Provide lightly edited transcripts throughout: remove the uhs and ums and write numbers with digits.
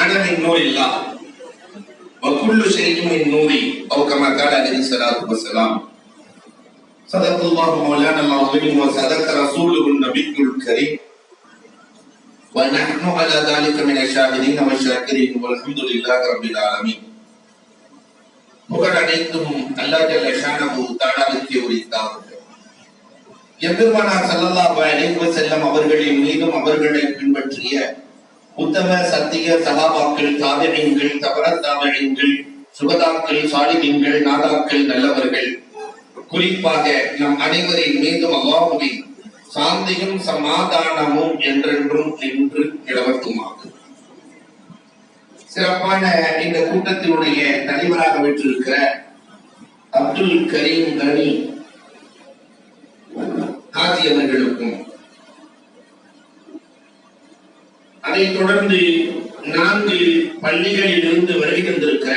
أنا من نور الله وكل شيء من نوري أو كما قال عليه الصلاة والسلام. صدق الله مولانا العظيم وصدق رسوله النبي الكريم ونحن على ذلك من الشاهدين والشاكرين والحمد لله رب العالمين. புகழ் அனைத்தும் அல்லாஹ் ஜல்ல ஷானஹு தஆலாவுக்கே உரித்தாகும். எம்பெருமானார் ஸல்லல்லாஹு அலைஹி வஸல்லம் அவர்களின் மீதும் அவர்களை பின்பற்றிய உத்தம சத்திய சஹாபாக்கள், தாபிஈன்கள், தபஅத் தாபிஈன்கள், சுகதாக்கள், சாலிஹீன்கள், நாதாக்கள், நல்லவர்கள், குறிப்பாக நம் அனைவரின் மீதும் அல்லாஹ்வின் சாந்தியும் சமாதானமும் என்றென்றும் நின்று நிலவட்டுமாகும். சிறப்பான இந்த கூட்டத்தினுடைய தலைவராக பெற்றிருக்கிற அப்துல் கரீம் கனி ஹாஜி அவர்களுக்கும், அதைத் தொடர்ந்து 4 பள்ளிகளில் இருந்து வருகை தந்திருக்கிற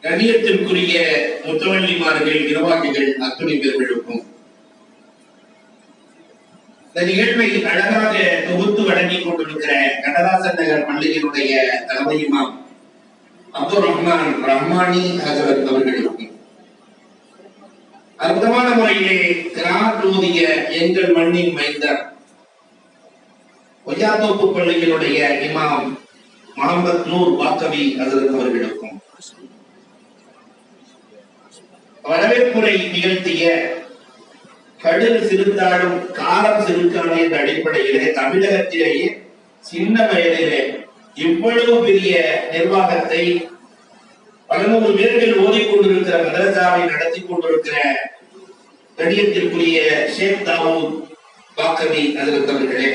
கண்ணியத்திற்குரிய முத்தவள்ளிமார்கள், நிர்வாகிகள் அத்துணை பேர்களுக்கும், இந்த நிகழ்வை அழகாக தொகுத்து வழங்கிக் கொண்டிருக்கிற கடதாசன் நகர் பள்ளியினுடைய தலைமை இமாம் அப்துல் ரஹ்மான் ரஹ்மானி ஹஜரத் அவர்களுக்கும், அற்புதமான முறையிலே கிராத் ஓதிய எங்கள் மண்ணின் மைந்தர் ஒய்யாத்தோப்பு பள்ளியினுடைய இமாம் முகமது நூர் வாக்கவி ஹஜரத் அவர்களுக்கும், வரவேற்புரை நிகழ்த்திய கடுகு சிறுத்தாடும் காலம் சிறுக்கான என்ற அடிப்படையிலே தமிழகத்திலேயே சின்ன வயதிலே இவ்வளவு பெரிய நிர்வாகத்தை 11 பேர்கள் ஓதிக்கொண்டிருக்கிற மதரசாவை நடத்தி கொண்டிருக்கிற கண்ணியத்திற்குரிய ஷேக் தாவூத் பாக்கவி ஹஜரத் அவர்களே,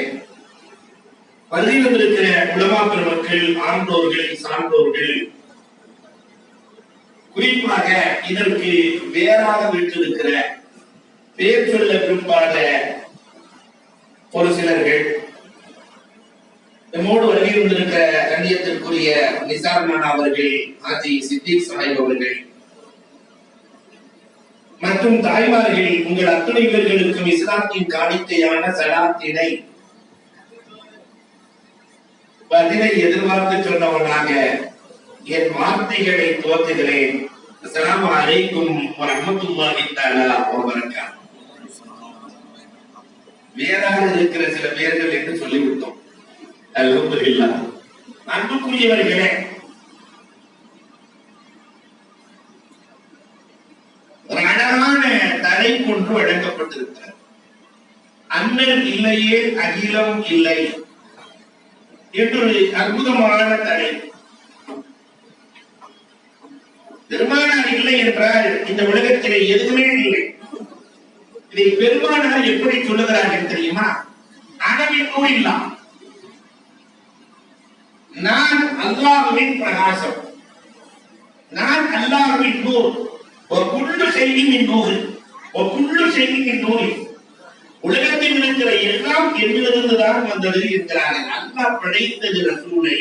பள்ளியில் இருக்கிற உலமா பெருமக்கள், ஆண்டோர்கள், சான்றோர்கள், குறிப்பாக இதற்கு வேறாக விட்டிருக்கிற பேர் சொல்ல விரும்பாத ஒரு சிலர்கள், நம்மோடு வருகை வந்திருக்கிற கண்ணியத்திற்குரிய நிசார் நானா அவர்கள், ஹாஜி சித்திக் சாஹிப் அவர்கள் மற்றும் தாய்மார்கள், உங்கள் அத்துணை பேர்களுக்கும் இஸ்லாத்தின் காணிக்கையான சலாத்தினை பதிலை எதிர்பார்த்து சொன்னவனாக என் வார்த்தைகளை துவக்குகிறேன். அஸ்ஸலாமு அலைக்கும் வரஹ்மத்துல்லாஹி தஆலா வ பரக்காத்துஹு. வேறாக இருக்கிற சில பேர்கள் என்று சொல்லிவிட்டோம். அல்ஹம்துலில்லாஹ். அன்புக்குரியவர்களே, ஒரு அழகான தலைப்பொன்று வழங்கப்பட்டிருக்கிறது. அண்ணல் இல்லையே அகிலம் இல்லை என்று அற்புதமான தலை. பெருமானார் இல்லை என்றால் இந்த உலகத்திலே எதுவுமே இல்லை. இதை பெருமானார் எப்படி சொல்லுகிறார்கள் தெரியுமா? அனவின் இல்லா, நான் அல்லாஹ்வின் பிரகாசம், நான் அல்லாஹ்வின் நூர், ஒரு குள்ளு செய்தியின் நூறு, ஒரு குள்ளு செய்தியின் நூறு, உலகத்தில் இருக்கிற எல்லாம் என்னிலிருந்து தான் வந்தது என்கிறார்கள். அல்லாஹ் படைத்தது ரசூலை,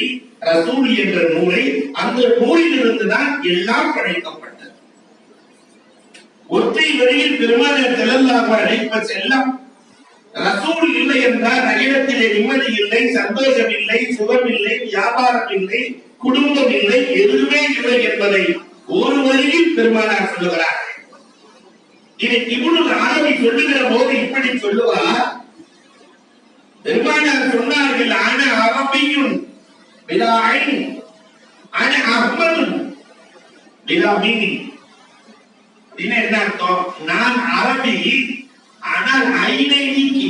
ரசூல் என்ற நூலை, அந்த நூலில் இருந்துதான் எல்லாம் படைக்கப்பட்டது. ஒற்றை வரியில் பெருமானார் ஸல்லல்லாஹு அலைஹி வஸல்லம், ரசூல் இல்லை என்றால் அகிலத்திலே நிம்மதி இல்லை, சந்தோஷம் இல்லை, சுகம் இல்லை, வியாபாரம் இல்லை, குடும்பம் இல்லை, எதுவுமே இல்லை என்பதை ஒரு வரியில் பெருமானார் சொல்லுகிறார். இதை இப்னு அரபி சொல்லுகிற போது இப்படி சொல்லுவார். பெருமானார் சொன்னார்கள், அன அரபியுன் பிலா ஐன், அன அஹ்மதுன் பிலா மீனி. என்ன அர்த்தம்? நான் அரபி, ஆனால் ஐனை நீக்கி.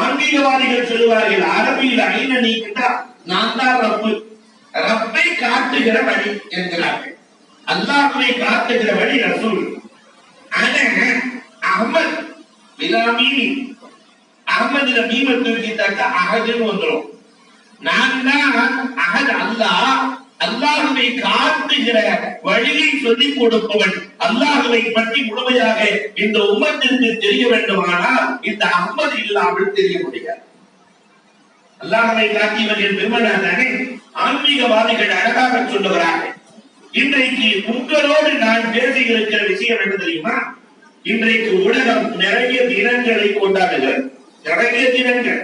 ஆன்மீகவாதிகள் சொல்லுவார்கள், அரபியில் ஐனை நீக்கிட்டா நான் தான் ரப்பு, ரப்பை காட்டுகிற வழி என்கிறார்கள். அல்லாஹ்வை காட்டுகிற வழி ரசூல். அஹ்மத் பிலாமீனி, அஹ்மதுல மீம தூக்கிட்டாக்க அஹதுன்னு வந்துரும். நான் தான் அஹத், அல்லாஹ், அல்லாஹ்வை காட்டுகிற வழியை சொல்லிக் கொடுப்பவன். அல்லாஹ்வை பற்றி முழுமையாக இந்த உம்மத்திற்கு தெரிய வேண்டுமானால் இந்த அஹ்மது இல்லாமல் தெரிய முடியாது. அல்லாஹ்வை காட்டியவர்கள் பெருமனானே ஆன்மீகவாதிகள் அழகாக சொல்லுகிறார்கள். இன்றைக்கு உங்களோடு நான் பேசி இருக்கிற விஷயம் என்ன தெரியுமா? இன்றைக்கு உலகம் நிறைய தினங்களை கொண்டாடுகிறது, நிறைய தினங்கள்.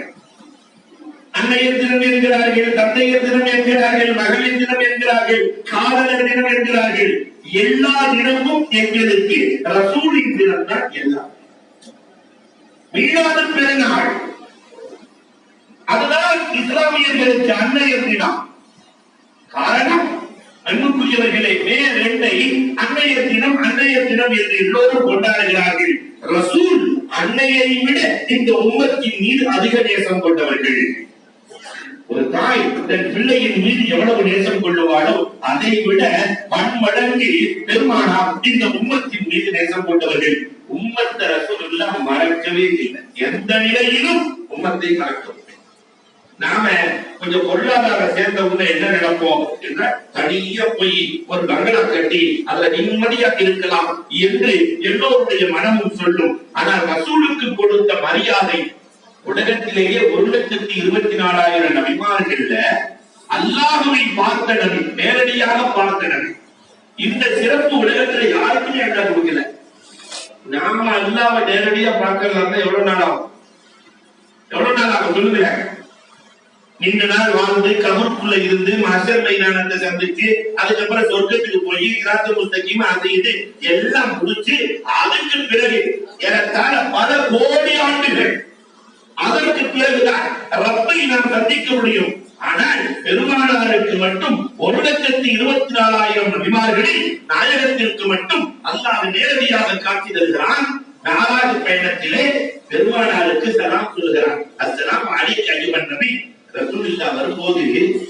அன்னையர் தினம் என்கிறார்கள், தந்தையர் தினம் என்கிறார்கள், மகளிர் தினம் என்கிறார்கள், காதலர் தினம் என்கிறார்கள். எல்லா தினமும் எங்களுக்கு ரசூலின் தினம் தான் எல்லாம். மீளாத பெருநாள், அதுதான் இஸ்லாமியர்களுக்கு அன்னையர் தினம். காரணம், அன்புக்குரியவர்களே, மே 2 அன்னையர் தினம் என்று எல்லோரும் கொண்டாடுகிறார்கள். ரசூல் அன்னையை விட இந்த உம்மத்தின் மீது அதிக நேசம் கொண்டவர்கள். ஒரு தாய் தன் பிள்ளையின் மீது எவ்வளவு நேசம் கொள்ளுவாளோ அதை விட பன்மடங்கு பெருமானார் இந்த உம்மத்தின் மீது நேசம் கொண்டவர்கள். உம்மத்தை ரசூலுல்லாஹ் மறக்கவே இல்லை. எந்த நிலையிலும் உம்மத்தை மறக்கும். நாம கொஞ்சம் பொருளாதார சேர்ந்த உடனே என்ன நினைப்போம் என்ற தனியா போய் ஒரு பங்களா கட்டி அதுல நிம்மதியா இருக்கலாம் என்று எல்லோருடைய மனமும் சொல்லும். ஆனால் ரசூலுக்கு கொடுத்த மரியாதை, உலகத்திலேயே 1,24,000 நபிமார்கள்ல அல்லாஹ்வை பார்த்த நபி, நேரடியாக பார்த்த நபி. இந்த சிறப்பு உலகத்துல யாருக்குமே அல்லாஹ் கொடுக்கல. நாம அல்லாஹ்வை நேரடியா பார்க்கறதா எவ்வளவு நாள் ஆகும்? சொல்லுங்க. நீண்ட நாள் வாழ்ந்து கபருக்குள்ள இருந்து மஹ்ஷர் மைதானத்தை சந்திச்சு அதுக்கப்புறம் சொர்க்கத்துக்கு போய் சிராத்துல் முஸ்தகீம் அது இது எல்லாம் முடிச்சு அதுக்கு பிறகு ஏறத்தாழ பல கோடி ஆண்டுகள் அதற்கு பிறகுதான் ரப்பை நாம் சந்திக்க முடியும். ஆனால் பெருமானாருக்கு மட்டும் 1,24,000 நபிமார்களில் நாயகத்திற்கு மட்டும் அல்லாஹ் நேரடியாக காட்சி தருகிறான். நாலாவது பயணத்திலே பெருமானாருக்கு சலாம் சொல்லுகிறான். அஸ்ஸலாமு அலைக்க அய்யுஹன் நபி. ரசூலுல்லாஹ் வரும்போது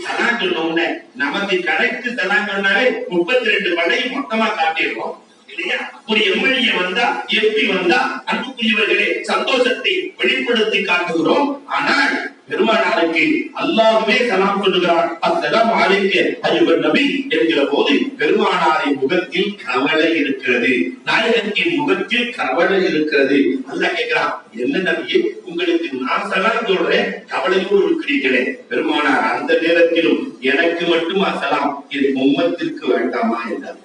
சலாம் சொன்ன நமக்கு கரெக்ட் சலாம் சொன்னாலே 32 படை மொத்தமா காட்டிடுவோம் இல்லையா? ஒரு எம்எல்ஏ வந்தா, எம்பி வந்தா, அன்புக்குரியவர்களே சந்தோஷத்தை வெளிப்படுத்தி காட்டுகிறோம். ஆனால் பெருமானாருக்கு அல்லாஹ்வே சலாம் சொல்லுகிறார். அஸ்ஸலாமு அலைக்க அய்யுஹன் நபி என்கிற போது பெருமானாரின் முகத்தில் கவலை இருக்கிறது, நாயகத்தின் முகத்தில் கவலை இருக்கிறது. அல்லாஹ் கேட்கிறான், என்ன நபியே, உங்களுக்கு நான் சலாம் சொல்றேன், கவலையோடு இருக்கிறீர்களே. பெருமானார் அந்த நேரத்திலும் எனக்கு மட்டும் சலாம், இது உம்மத்திற்கு வேண்டாமா என்றார்.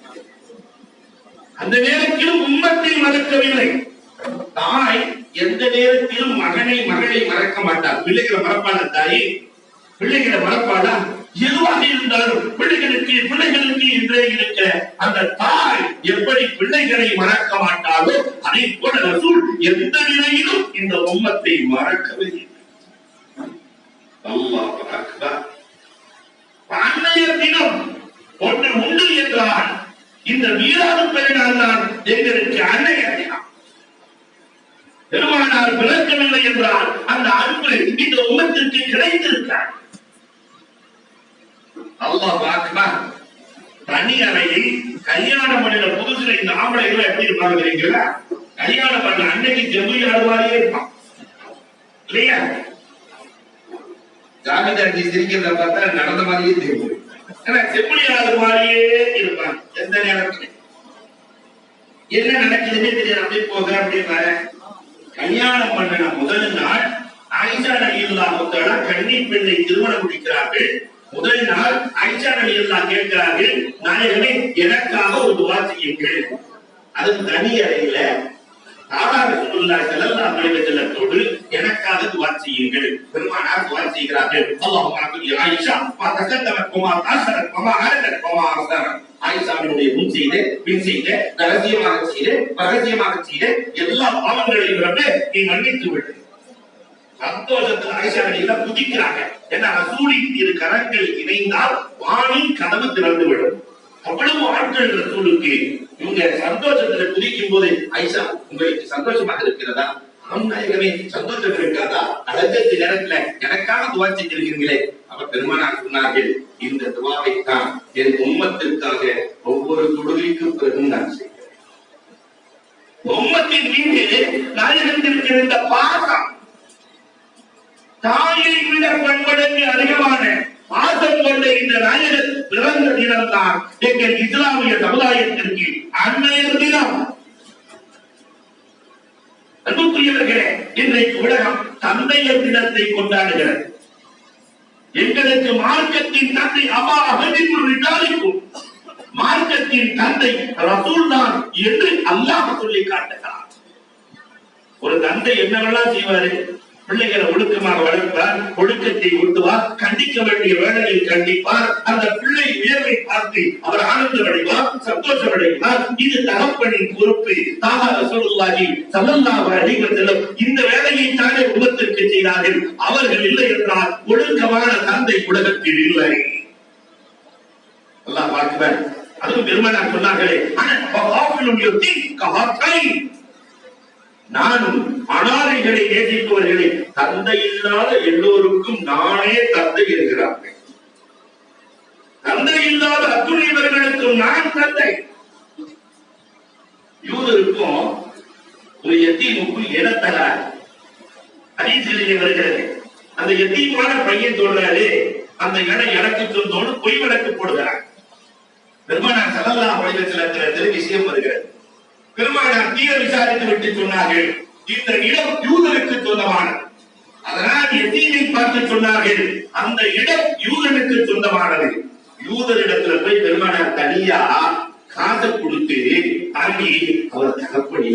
அந்த நேரத்திலும் உம்மத்தை மறக்கவில்லை. தாய் எந்த நேரத்திலும் மகளை மறக்க மாட்டார். பிள்ளைகளை மறப்பாள தாய்? பிள்ளைகளை மறப்பாளா? எதுவாக இருந்தாலும் பிள்ளைகளுக்கு என்றே இருக்க அந்த தாய் எப்படி பிள்ளைகளை மறக்க மாட்டாரோ அதை போல ரசூல் எந்த நிலையிலும் இந்த உம்மத்தை மறக்கவே இல்லை. அல்லாஹ் அக்பர். அன்னையர் தினம் ஒன்று உண்டு என்றால் இந்த மீளாது பெருநாள் தான் எங்களுக்கு அன்னையர் தினம். பெருமானார் பிறக்கவில்லை என்றால் அந்த அன்பு இந்த உம்மத்திற்கு கிடைத்திருக்கிறார். அல்லாஹ் அக்பர். தனி அறையில் கல்யாணம் பண்ணின புதுசுல இந்த ஆம்பளைகள் எப்படி இருப்பாங்க தெரியுங்களா? கல்யாணம் பண்ண அன்னைக்கு ஜெபுரி ஆடுவாரியே இருப்பான் இல்லையா? ஜாமிதாரி சிரிக்கிறத பார்த்தா நடந்த மாதிரியே தெரியும். செப்புளி ஆடு மாதிரியே இருப்பாங்க. எந்த நேரத்துல என்ன நடக்குதுன்னே தெரியாது. அப்படி போக அப்படின்னு கல்யாணம் பண்ண முதல் நாள் ஆயிஷா ரலியல்லாஹு தஆலா கன்னி பெண்ணை திருமணம் முடிக்கிறார்கள். முதல் நாள் ஆயிஷா ரலியல்லாஹு கேட்கிறார்கள், நாயகமே எனக்காக ஒரு துஆ செய்யுங்கள். அது தனி அறையில ரசூலுல்லாஹி ஸல்லல்லாஹு அலைஹி வஸல்லத்தோடு எனக்காக துஆ செய்யுங்கள். பெருமானார் துஆ செய்கிறார்கள். அல்லாஹும்ம அக்பி ஆயிஷா வா தகத்தமத் வமா தஅஸரத் வமா அரதத் வமா அஸரத். ஆயிஷாவினுடைய முன் செய்த பின் செய்த ரகசியமாக செய்த எல்லா பாவங்களையும் ரப்பே நீ மன்னித்து விடு. சந்தோஷத்துல ஆயிஷா ரலியல்லாஹு குதிக்கிறாங்க. ஏன்னா ரசூலின் இரு கரங்கள் இணைந்தால் வானின் கதவு திறந்து விடும். அவ்வளவு ஆட்கள் ரசூலுக்கு. இவங்க சந்தோஷத்துல குதிக்கும் போது, ஆயிஷா உங்களுக்கு சந்தோஷமாக இருக்கிறதா? நாயகமே சந்தோஷம் இருக்காதா? அழகத்து நேரத்துல எனக்காக துவா செஞ்சிருக்கீங்களே. அவர் பெருமானார் சொன்னார்கள், இந்த துவாவை தான் என் உம்மத்திற்காக ஒவ்வொரு தொழுகைக்கும் பிறகு நான் செய்கிறேன். உம்மத்தின் மீது நாயகத்திற்கு இருந்த பாசம் தாயை விட பன்மடங்கு அதிகமான பாசம் கொண்ட இந்த நாயகர் பிறந்த தினம்தான் எங்கள் இஸ்லாமிய சமுதாயத்திற்கு அன்னையர் தினம். அன்புக்குரியவர்களே, இன்றைக்கு உலகம் தந்தையர் தினத்தை கொண்டாடுகிறது. எங்களுக்கு மார்க்கத்தின் தந்தை அபா அஹதிபுர் ரிஜாலிக்கும், மார்க்கத்தின் தந்தை ரசூல் தான் என்று அல்லாஹ் சொல்லி காட்டுகிறார். ஒரு தந்தை என்னவெல்லாம் செய்வாரு? பிள்ளைகளை ஒழுக்கமாக வளர்ப்பார், ஒழுக்கத்தை ஊட்டுவார், கண்டிக்க வேண்டிய வேளையில் கண்டிப்பார். அந்த பிள்ளை உயர்வை பார்த்து அவர் ஆனந்தம் அடைவார், சந்தோஷம் அடைவார். இது தகப்பனின் பொறுப்பு. தாஹா ரசூலுல்லாஹி ஸல்லல்லாஹு அலைஹி வஸல்லம் இந்த வேலையை தானே உம்மத்திற்கு செய்தார்கள். அவர்கள் இல்லை என்றால் ஒழுக்கமான தந்தை உலகத்தில் இல்லை. அல்லாஹ் அக்பர். அதுவும் பெருமானார் சொன்னார்களே, நானும் அனாதைகளை நேசிப்பவர்களை தந்தை இல்லாத எல்லோருக்கும் நானே தந்தை என்கிறார்கள். தந்தை இல்லாத அத்துணையவர்களுக்கும் நான் தந்தை. யூதருக்கும் ஒரு எத்தீமுக்கும் இடத்தகார் ஹதீஸிலே வருகிறது. அந்த எத்தீமான பையன் சொல்றாரு, அந்த இடம் எனக்கு சொந்தோடு பொய் வழக்கு போடுகிறார். பெருமானார் ஸல்லல்லாஹு அலைஹி வஸல்லம் விஷயம் வருகிறது. பெருமானார் தீர விசாரித்து விட்டு சொன்னார்கள், இந்த இடம் யூதருக்கு சொந்தமானது. அதனால் எத்தீமை பார்த்து சொன்னார்கள், அந்த இடம் யூதனுக்கு சொந்தமானது. யூதரிடத்துல போய் பெருமானார் தனியா காசை கொடுத்து தாண்டி அவர் தகப்பன்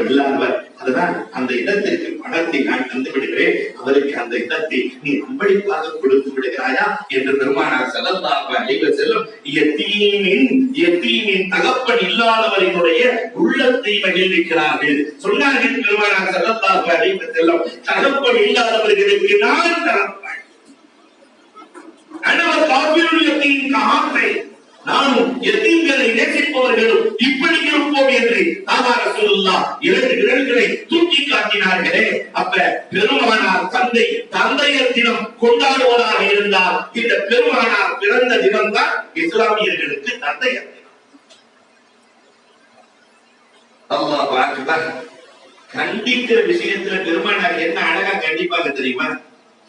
இல்லாதவர், அதனால் அந்த இடத்திற்கு பணத்தை நான் தந்து விடுகிறேன், அவருக்கு அந்த இடத்தை நீ அன்பளிப்பாக கொடுத்து விடுகிறாயா என்று பெருமானார் ஸல்லல்லாஹு அலைஹி வஸல்லம் யதீமின் தகப்பன் இல்லாதவரினுடைய உள்ளத்தை மகிழ்விக்கிறார்கள். சொன்னார்கள் பெருமானார் ஸல்லல்லாஹு அலைஹி வஸல்லம், தகப்பன் இல்லாதவர்களுக்கு நான் தகப்பன். அனவர் காபிருல் யதீம் கஹாத்தை, நானும் எத்தீம்களை நேசிப்பவர்களும் இப்படி இருப்போம் என்று தாஹா ரசூலுல்லாஹ் இரண்டு விரல்களை தூக்கி காட்டினார்களே. அப்ப பெருமானார் தந்தையர் தினம் கொண்டாடுவதாக இருந்தால் இந்த பெருமானார் பிறந்த தினம் தான் இஸ்லாமியர்களுக்கு தந்தையர் தினம். அல்லாஹ் அக்பர். கண்டிக்கிற விஷயத்துல பெருமானார் என்ன அழகா கண்டிப்பாங்க தெரியுமா?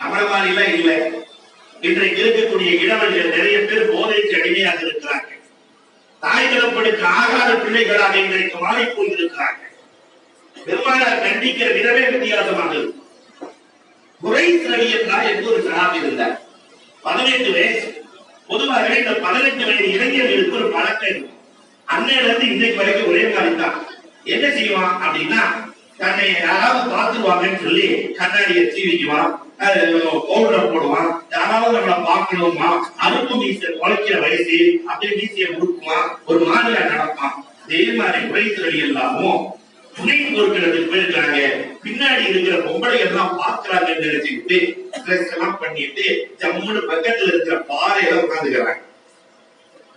நம்மள மாதிரி எல்லாம் இல்லை. இன்றைக்கு இருக்கக்கூடிய இளவர்கள் நிறைய பேர் போதைக்கு அடிமையாக இருக்கிறார்கள். தாய் தகப்பனுக்கு ஆகாத பிள்ளைகளாக இன்றைக்கு மாறி போயிருக்கிறார்கள். பெருமானார் கண்டிக்கிற விதமே வித்தியாசமாக இருக்கும். குறைஸ் ரலியல்லாஹு என்று ஒரு சஹாபி இருந்தார். 18 வயசு. பொதுவாக இந்த 18 வயது இளைஞர்களுக்கு ஒரு பழக்கம் இருக்கும். அன்னையில இருந்து இன்னைக்கு வரைக்கும் ஒரே மாதிரி தான். என்ன செய்வான் அப்படின்னா, தன்னை யாராவது பார்த்துருவாங்கன்னு சொல்லி கண்ணாடியை சீவிக்குவான், பவுடர் போடுவான், யாராவது நம்மளை பார்க்கணுமா, அறுப்பு மீசை குலைக்கிற வயசு, அப்படியே மீசையை முடுக்குவான், ஒரு மாதிரியா நடப்பான். அதே மாதிரி குறைத்தடி எல்லாமும் துணை பொருட்களுக்கு போயிருக்காங்க. பின்னாடி இருக்கிற பொம்பளை எல்லாம் பார்க்கிறாங்கன்னு நினைச்சுக்கிட்டு ட்ரெஸ் எல்லாம் பண்ணிட்டு ஜம்முன்னு பக்கத்துல இருக்கிற பாறையில உட்காந்துக்கிறாங்க.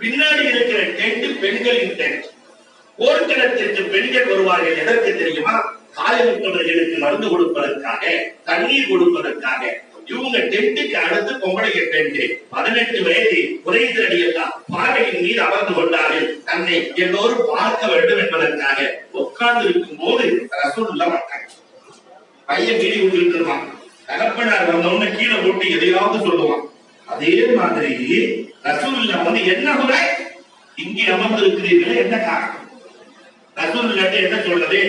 பின்னாடி இருக்கிற டென்ட் பெண்களின் டென்ட். போர்க்களத்திற்கு பெண்கள் வருவார்கள். எதற்கு தெரியுமா? காயமுற்றவர்களுக்கு மருந்து கொடுப்பதற்காக, தண்ணீர் கொடுப்பதற்காக. இவங்க டென்ட்டுக்கு அடுத்து பொம்பளைங்க டென்ட். 18 வயது குறைந்த அடியெல்லாம் பாறையின் மீது அமர்ந்து கொண்டார்கள். தன்னை எல்லோரும் பார்க்க வேண்டும் என்பதற்காக உட்கார்ந்து இருக்கும் போது ரசூலுல்லாஹ் வந்தாங்க. பையன் கிளி விட்டுட்டு இருப்பான். தகப்பனார் வந்தவொன்னு கீழே போட்டு எதையாவது சொல்லுவான். அதே மாதிரி ரசூலுல்லாஹ் வந்து, என்ன முறை இங்கே அமர்ந்து இருக்கிறீர்களே, என்ன காரணம்? ரசூலுல்லாஹ் என்ன சொல்றது?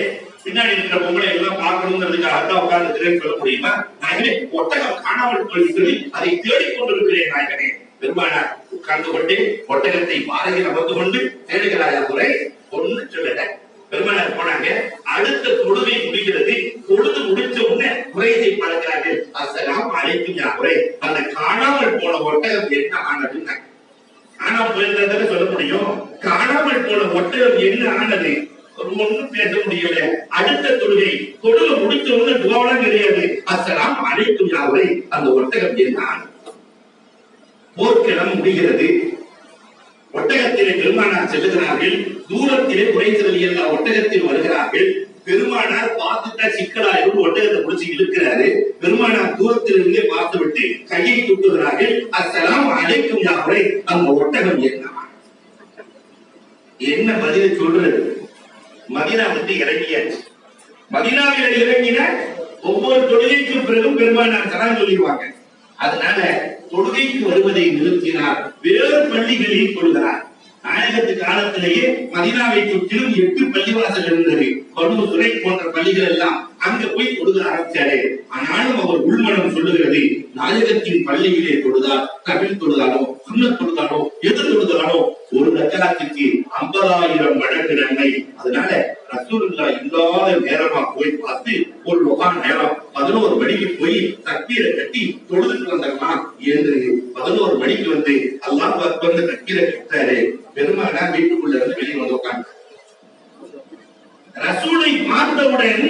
பின்னாடி இருக்கிற பொங்கலை எல்லாம் பார்க்கணுங்கிறதுக்காக உட்கார்ந்து சொல்ல முடியுமா? நாயகனே, ஒட்டகம் காணாமல் போய் அதை தேடிக்கொண்டிருக்கிறேன் நாயகனே. பெருமானார் உட்கார்ந்து கொண்டு ஒட்டகத்தை பாறையில் அமர்ந்து கொண்டு தேடுகிறாயா குறை? ஒண்ணு சொல்லல. பெருமானார் போனாங்க. அடுத்த தொழுகை முடிகிறது. தொழுது முடிச்ச உடனே குறையை பார்க்கிறார்கள். அஸ்ஸலாமு அலைக்கும் யா குறை, அந்த காணாமல் போன ஒட்டகம் என்ன ஆனதுன்னு காணாமல் போயிருந்ததை சொல்ல முடியும். காணாமல் போன ஒட்டகம் என்ன ஆனது? ஒன்னும் பேச முடியல. அடுத்த தொழுகை முடிச்ச உடனே துவாவெல்லாம் கிடையாது. அஸ்ஸலாமு அலைக்கும் யா குறை, அந்த ஒட்டகம் என்ன ஆனது? போர்க்களம் முடிகிறது. ஒட்டகத்திலே பெருமானார் செல்லுகிறார்கள். தூரத்திலே குறைந்தது எல்லா ஒட்டகத்தில் வருகிறார்கள். பெருமானார் பார்த்துட்டா சிக்கலாயிரும், ஒட்டகத்தை பிடிச்சி இழுக்கிறாரு. பெருமானார் தூரத்திலிருந்தே பார்த்து விட்டு கையை தூக்குகிறார்கள். அஸ்ஸலாமு அலைக்கும் யா குறை, அந்த ஒட்டகம் என்ன பதில் சொல்றது? மதீனா விட்டு இறங்கியாச்சு. மதீனாவில் இறங்கின ஒவ்வொரு தொழுகைக்கும் பிறகும் பெருமானார் சலாம் சொல்லிடுவாங்க. அதனால தொழுகைக்கு வருவதை நிறுத்தினார். வேறு பள்ளிகளில் தொழுகிறார். நாயகத்து காலத்திலேயே மதீனாவை சுற்றிலும் 8 பள்ளிவாசல் இருந்தது. பனு சுரை போன்ற பள்ளிகள் எல்லாம் அங்க போய் தொழுக ஆரம்பிச்சாரு. ஆனாலும் அவர் உள்மனம் சொல்லுகிறது, நாயகத்தின் பள்ளியிலே தொழுதால், கபில் தொழுதாலோ, சுன்னத் தொழுதாலோ, எது தொழுதாலோ ஒரு ரக்காத்துக்கு 50,000 மடங்கு நன்மை. அதனால ரசூலுல்லாஹ் இல்லாத நேரமா போய் பார்த்து ஒரு நேரம் 11 மணிக்கு போய் தக்பீரை கட்டி தொழுதுட்டு வந்துடலாம் என்று 11 மணிக்கு வந்து அல்லாஹ் அக்பர் தக்பீரை கட்டாரு. பெருமானார் வீட்டுக்குள்ள இருந்து வெளியே வந்து உட்கார்ந்து ரசூலை பார்த்தவுடன்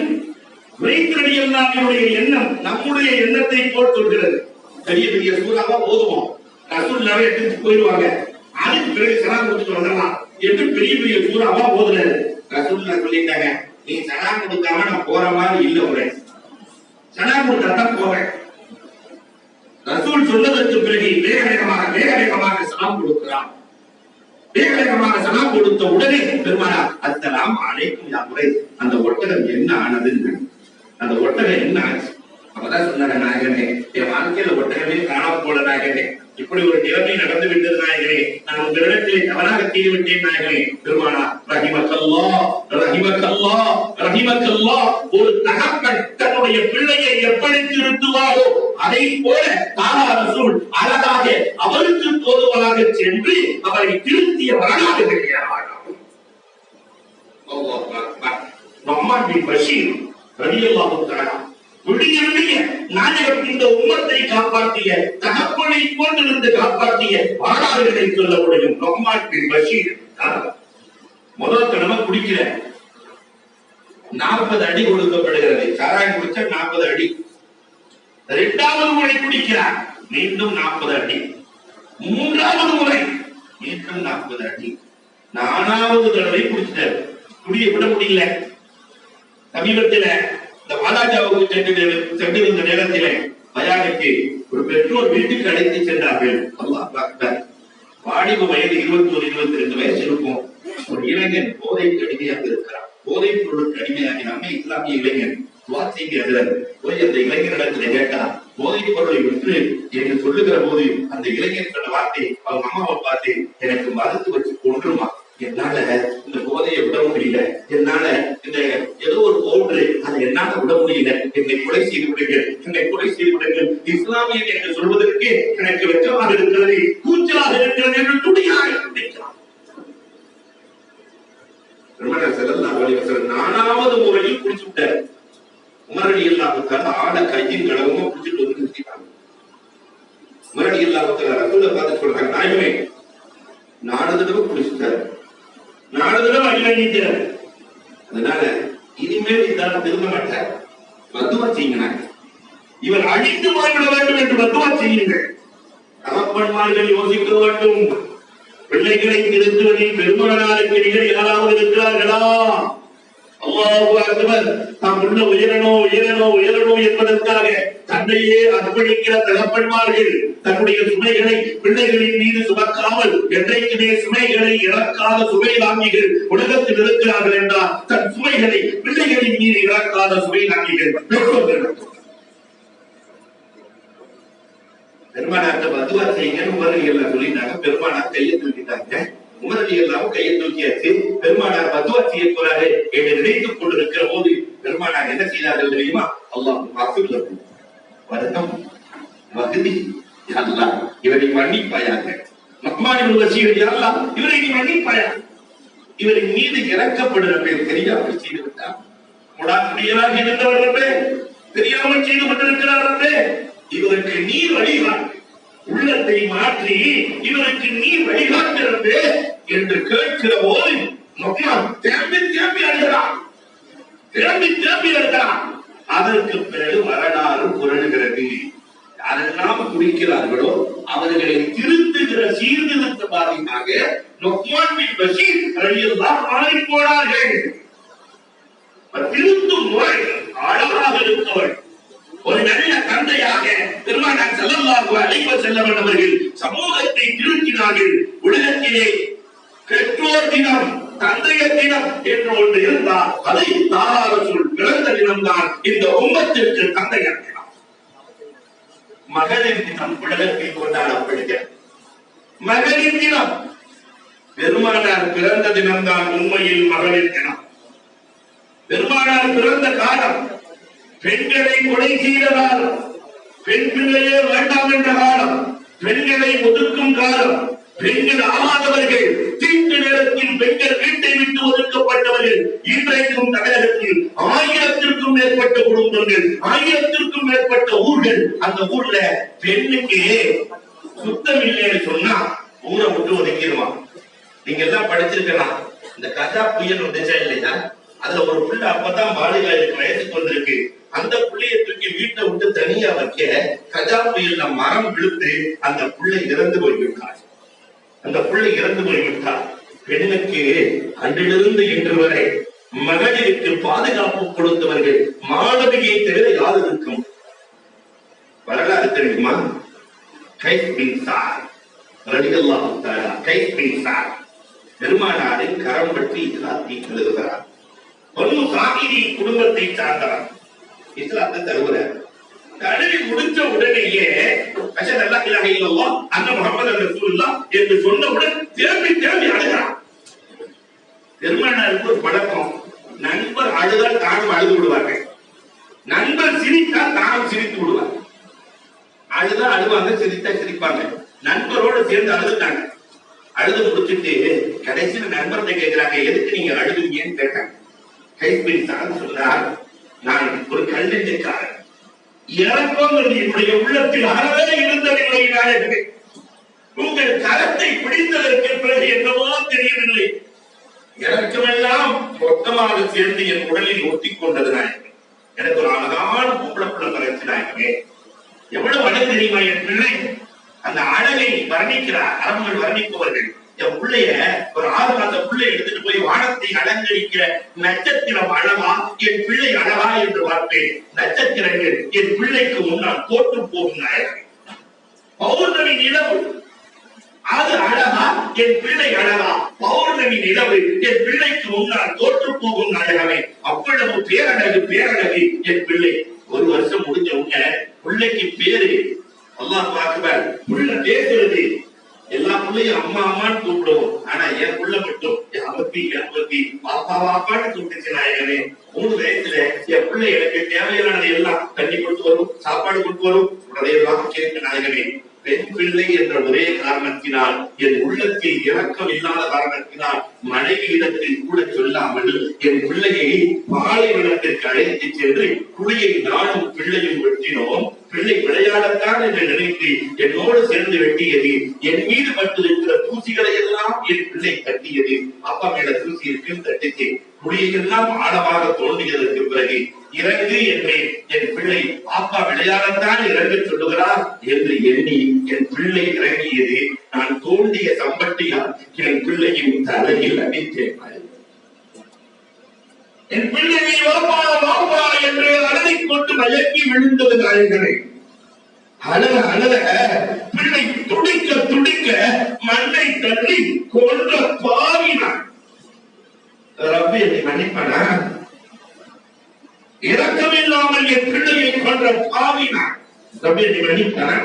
வைத்திரடியல்லாஹ்வுடைய எண்ணம் நம்முடைய எண்ணத்தை போல் சொல்கிறது. பெரிய பெரிய சூறாவா ஓதுவோம், ரசூலுல்லாஹ் எடுத்து போயிடுவாங்க, அதுக்கு பிறகு சலாம் கொடுத்துட்டு வந்துடலாம் என்று பெரிய பெரிய சூறாவா ஓதுறாரு. ரசூலுல்லாஹ் சொல்லிட்டாங்க, நீ சலாம் கொடுக்காம நான் போற மாதிரி இல்ல, உரை சலாம் கொடுத்தான் போறேன். ரசூல் சொன்னதற்கு பிறகு வேக வேகமாக சலாம் கொடுக்கிறான். வேக வேகமாக சலாம் கொடுத்த உடனே பெருமானார் அஸ்ஸலாமு அலைக்கும் யா குறைஷ், அந்த ஒட்டகம் என்ன ஆனதுன்னு, அந்த ஒட்டகம் என்ன ஆச்சு? அப்பதான் சொன்னாங்க, நாயகனே என் வாழ்க்கையில ஒட்டகமே காணாம போல நாயகனே, இப்படி ஒரு நிலைமை நடந்து விட்டது நாயகனே, நான் உங்களிடத்திலே தவறாக செய்து விட்டேன் நாயகனே. பெருமானா ரஹிமக்கல்லாஹ் ரஹிமக்கல்லாஹ் ரஹிமக்கல்லாஹ், ஒரு தகப்பன் தன்னுடைய பிள்ளையை எப்படி திருத்துவாரோ அதை போல தாரா ரசூல் அழகாக அவருக்கு தோதுவராக சென்று அவரை திருத்திய வரலாறு கிடையாது. நுஅமான் பின் பஷீர் ரலியல்லாஹு தஆலா விடிய நாயகம் இந்த உம்மத்தை காப்பாற்றிய, தகப்பனை கொண்டிருந்து காப்பாற்றிய வரலாறுகளை சொல்ல முடியும். நுஅமான் பின் பஷீர் முதல் தடவை குடிக்கிற 40 அடி கொடுக்கப்படுகிறது. சாராயம் குடிச்சா 40 அடி. இரண்டாவது முறை குடிக்கிறார், மீண்டும் 40 அடி. மூன்றாவது முறை மீண்டும் 40 அடி. 4வது தடவை குடிச்சிட்டார். குடிய விட முடியல. சமீபத்தில் இந்த வாலாஜாவுக்கு சென்றிருந்த நேரத்திலே பயானுக்கு ஒரு பெற்றோர் வீட்டுக்கு அழைத்து சென்றார்கள். அல்லாஹ் அக்பர். வாலிப வயது 21-22 வயசு இருக்கும். ஒரு இளைஞன் போதைக்கு அடிமையாக இருக்கிறார். போதைப் பொருளுக்கு அடிமையாகி நம்ம இஸ்லாமிய இளைஞன் போய் அந்த இளைஞரிடத்தில் கேட்டார், போதைப் பொருளை விற்று என்று சொல்லுகிற போது அந்த இளைஞர் சொன்ன வார்த்தை, அவங்க அம்மாவை பார்த்து, எனக்கு மருந்து வச்சு கொன்றுமா, என்னால இந்த போதையை விட முடியல, என்னால இந்த ஏதோ ஒரு பவுடரு அதை என்னால விட முடியல, என்னை கொலை செய்து விடுங்கள், என்னை கொலை செய்து விடுங்கள். இஸ்லாமியன் என்று சொல்வதற்கு எனக்கு வெச்சமாக இருக்கிறது, கூச்சலாக இருக்கிறது என்று துடியாக நிற்கிறார். 4வது முறையில் குடிச்சு விட்டார். உமர் ரலியல்லாஹு தஆலா ஆளை கையின் கடவுமா குடிச்சிட்டு வந்து நிறுத்திட்டாங்க. உமர் ரலியல்லாஹு தஆலா ரசூலை பார்த்து சொல்றாங்க, நாயகமே 4 தடவை குடிச்சிட்டாரு, 4 தடவை அடிவாங்கிட்டாரு, அதனால இனிமேல் இதால திரும்ப மாட்டார், பத்துவா செய்யுங்க, இவர் அழித்து போய்விட வேண்டும் என்று பத்துவா செய்யுங்கள். தகப்பன்மார்கள் யோசிக்க வேண்டும், பிள்ளைகளை திருத்துவதில் பெருமானாருக்கு நிகழ் யாராவது இருக்கிறார்களா? அல்லாஹு அக்பர். தாம் உள்ள உயரணும் என்பதற்காக தன்னையே அர்ப்பணிக்கிற தகப்பன்மார்கள் தன்னுடைய சுமைகளை பிள்ளைகளின் மீது சுமக்காமல் என்றைக்குமே சுமைகளை இறக்காத சுமைலாங்கிகள் உலகத்தில் இருக்கிறார்கள் என்றால் தன் சுமைகளை பிள்ளைகளின் மீது இறக்காத சுமைலாங்கிகள் பெற்றோர்கள். பெருமானார்ட்ட பத்துவா செய்யுங்கன்னு உமர் ரலியல்லாஹு சொல்லிட்டாங்க. பெருமானார் கையை தூக்கிட்டாங்க. உமர் ரலியல்லாஹு கையை தூக்கியாச்சு. பெருமானார் பத்துவா செய்ய போறாரு என்று நினைத்துக் கொண்டிருக்கிற போது பெருமானார் என்ன செய்தார்கள் தெரியுமா? அல்லாஹ் மஃபிர் வதகம் வஹதி, யா அல்லாஹ் இவரை மன்னிப்பாயாக. நுஅமான் இப்னு பஷீர், யா அல்லாஹ் இவரை நீ மன்னிப்பாயாக. இவரின் மீது இறக்கப்படுகிற பேர் தெரியாமல் செய்து விட்டார். முடாக்குடியராக இருந்தவர்களே தெரியாமல் செய்து கொண்டிருக்கிறார்களே, இவருக்கு நீ வழிகாட்டு, உள்ளத்தை மாற்றி இவருக்கு நீ வழிகாட்டுகிறது என்று கேட்கிற போது நுஅமான் தேம்பி அழுகிறான். அதற்கு பிறகு வரலாறு புரளுகிறது. யாரெல்லாம் குடிக்கிறார்களோ அவர்களை திருத்துகிற சீர்திருத்தவாதியாக நுஅமான் பின் பஷீர் ரலியல்லாஹு அன்ஹு போனார்கள். திருத்தும் முறை அழகாக இருக்கவள், ஒரு நல்ல தந்தையாக பெருமானார் ஸல்லல்லாஹு அலைஹி வஸல்லம் அவர்கள் சமூகத்தை திருத்தினார்கள். உலகத்திலே பெற்றோர் தினம், தந்தையர் தினம் என்று ஒன்று இருந்தால் அதை தாரா ரசூல் பிறந்த தினம்தான் இந்த உம்மத்திற்கு தந்தையர் தினம். மகளிர் தினம் உலகத்தில் கொண்டாடப்படுகிறது. மகளிர் தினம் பெருமானார் பிறந்த தினம்தான் உண்மையில் மகளிர் தினம். பெருமானார் பிறந்த காலம் பெண்களை கொலை செய்த காலம், பெண் பிள்ளையே வேண்டாம் என்ற காலம், பெண்களை ஒதுக்கும் காலம், பெண்கள் ஆகாதவர்கள் தீட்டு நேர நேரத்தில் பெண்கள் வீட்டை விட்டு ஒதுக்கப்பட்டவர்கள். இன்றைக்கும் தமிழகத்தில் 1000த்திற்கும் மேற்பட்ட குடும்பங்கள், 1000த்திற்கும் மேற்பட்ட ஊர்கள். அந்த ஊர்ல பெண்ணுக்கு சுத்தம் இல்லைன்னு சொன்னா ஊரை விட்டு ஒதுக்கிடுவான். நீங்க எல்லாம் படிச்சிருக்கலாம். இந்த கஜா புயல் வந்துச்சா இல்லையா, அதுல ஒரு புள்ள அப்பதான் பாலிகாலுக்கு வயசுக்கு வந்திருக்கு. அந்த புள்ளைய தூக்கி வீட்டை விட்டு தனியா வைக்க கஜா புயல்ல மரம் விழுந்து அந்த புள்ளை இறந்து போய்விட்டார். அந்த புள்ளை இறந்து போய்விட்டார். பெண்ணுக்கு அன்றிலிருந்து இன்று வரை மகளிருக்கு பாதுகாப்பு கொடுத்தவர்கள் மாணவியை தவிர யார் இருக்கும்? வரலாறு தெரியுமா? கைஸ் பின் சாத் ரலியல்லாஹு தஆலா, கைஸ் பின் சாத் பெருமானாரை கரம் பற்றி இஸ்லாத்தை எழுதுகிறார். பனு சாகிரி குடும்பத்தை சார்ந்தவர். இஸ்லாத்தை தருகிறார். தழுவி முடிச்ச உடனேயே அஷஹது அல்லா இலாஹ இல்லல்லாஹ் அன்ன முஹம்மது ரசூலுல்லாஹ் என்று சொன்னவுடன் திரும்பி திரும்பி அழுகிறார். பெருமானாருக்கு ஒரு பழக்கம், நண்பர் அழுதால் தானும் அழுது விடுவார்கள், நண்பர் சிரித்தால் தானும் சிரித்து விடுவார். அழுதா அழுவாங்க, சிரித்தா சிரிப்பாங்க. நண்பரோடு சேர்ந்து அழுதுட்டாங்க. அழுது முடிச்சுட்டு கடைசியில நண்பர்கிட்ட கேட்கிறாங்க, எதுக்கு நீங்க அழுதுங்கன்னு கேட்டாங்க. கைப்பிடி சார் சொன்னார், நான் ஒரு கல்நெஞ்சக்காரன், இறக்கங்கிறது என்னுடைய உள்ளத்தில் அறவே இருந்ததில்லை நாயகமே. உங்கள் கரத்தை பிடித்ததற்கு பிறகு என்னவோ தெரியவில்லை, இறக்கமெல்லாம் மொத்தமாக சேர்ந்து என் உடலில் ஒட்டி கொண்டது நாயகமே. எனக்கு ஒரு அழகான பொம்பளப்புள்ள கரைச்சி நாயகமே. எவ்வளவு அழகு தெரியுமா என் பிள்ளை? அந்த அழகை வர்ணிக்கிறார் அரபுகள், வர்ணிப்பவர்கள். என் பிள்ளைய ஒரு 6 மாத பிள்ளை எடுத்துட்டு போய் வானத்தை அலங்கரிக்கிற நட்சத்திரம் அழகா, என் பிள்ளை அழகா என்று பார்ப்பேன். நட்சத்திரங்கள் என் பிள்ளைக்கு முன்னால் தோற்று போகும் நாயகமே. பௌர்ணமி நிலவு அது அழகா, என் பிள்ளை அழகா. பௌர்ணமி நிலவு என் பிள்ளைக்கு முன்னால் தோற்று போகும் நாயகமே. அவ்வளவு பேரழகு, பேரழகு என் பிள்ளை. 1 வருஷம் முடிஞ்ச உடனே பிள்ளைக்கு பேரு அல்லாஹ் அக்பர். புள்ள பேசுறது, எல்லா பிள்ளையும் அம்மா அம்மான்னு கூப்பிடுவோம். ஆனா என் புள்ள மட்டும் அமர்த்தி பாப்பா பாப்பான்னு கூப்பிட்டுச்சு நாயகமே. 3 வயசுல என் பிள்ளை எனக்கு தேவையானது எல்லாம் தண்ணி கொண்டு வரும், சாப்பாடு கொண்டு வரும், அதையெல்லாம் கேட்க நாயகமே. பெண் பிள்ளை என்ற ஒரே காரணத்தினால், என் உள்ளத்தில் இரக்கம் இல்லாத காரணத்தினால், மனைவியிடத்தில் கூட சொல்லாமல் என் பிள்ளையை பாலைவனத்திற்கு அழைத்து சென்று குழியை நானும் பிள்ளையும் வெட்டினோம். பிள்ளை விளையாடத்தான் என்று நினைத்து என்னோடு சேர்ந்து வெட்டியது. என் மீது பட்டிருக்கிற தூசிகளை எல்லாம் என் பிள்ளை தட்டியது. அப்பா மேல தூசி இருக்குன்னு தட்டிச்சு. குழியெல்லாம் ஆழமாக தோண்டியதற்கு பிறகு இறங்கு என்றேன். என் பிள்ளை பாப்பா விளையாடத்தான் இறங்க சொல்லுகிறார் என்று எண்ணி என் பிள்ளை இறங்கியது. நான் தோண்டிய சம்பட்டியால் என் பிள்ளையின் தலையில் அடித்தேன். என் பிள்ளையை வாப்பா வாப்பா என்று அழகை கொண்டு மயக்கி விழுந்தது நாயகனை. அழக அழக பிள்ளை துடிக்க துடிக்க மண்ணை தள்ளி கொன்ற பாவினான். ரப்பி என்னை மன்னிப்பானா? இரக்கமில்லாமல் என் பிள்ளையை கொன்ற பாவினான். ரப்பி என்னை மன்னிப்பானா?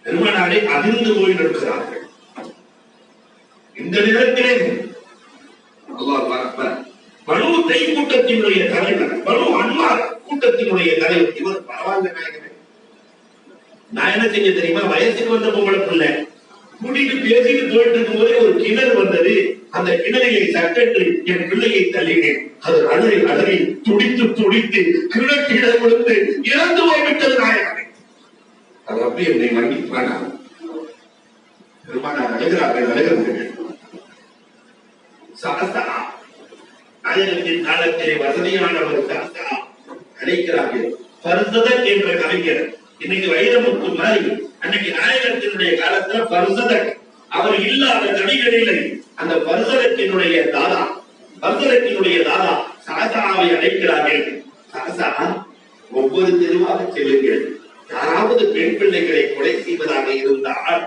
பெருமானாரை அதிர்ந்து போய் நிற்கிறார்கள். இந்த நேரத்திலே அல்லாஹ் அக்பர், பனு தை கூட்டத்தினுடைய தலைவர், பனு அன்மார் கூட்டத்தினுடைய தலைவர், இவர் பரவாயில்ல நாயகமே. நான் என்ன செஞ்ச தெரியுமா? வயசுக்கு வந்த பொம்பளை பிள்ளை கூட்டிட்டு பேசிட்டு போயிட்டு இருக்கும் போதே ஒரு கிணறு வந்தது. அந்த கிணறியை சட்டென்று என் பிள்ளையை தள்ளினேன். அது அலறி அலறி துடித்து துடித்து கிணற்றிட விழுந்து இறந்து போய்விட்டது நாயகமே. அது அப்படி என்னை மன்னிப்பானா? பெருமானார் அழுகிறார்கள், அழுகிறார்கள். சாஸ்தா நாயகத்தின் காலத்திலே வசதியானவர் சாஸ்தா அழைக்கிறார்கள். பர்சதக் என்ற கவிஞர், இன்னைக்கு வைரமுத்து மாதிரி, அன்னைக்கு நாயகத்தினுடைய காலத்துல பர்சதக் அவர் இல்லாத கவிஞர் இல்லை. அந்த பர்சதக்கினுடைய தாதா, பர்சதக்கினுடைய தாதா சாசாவை அழைக்கிறார்கள். சாசா, ஒவ்வொரு தெருவாக செல்லுங்கள். யாராவது பெண் பிள்ளைகளை கொலை செய்வதாக இருந்தால்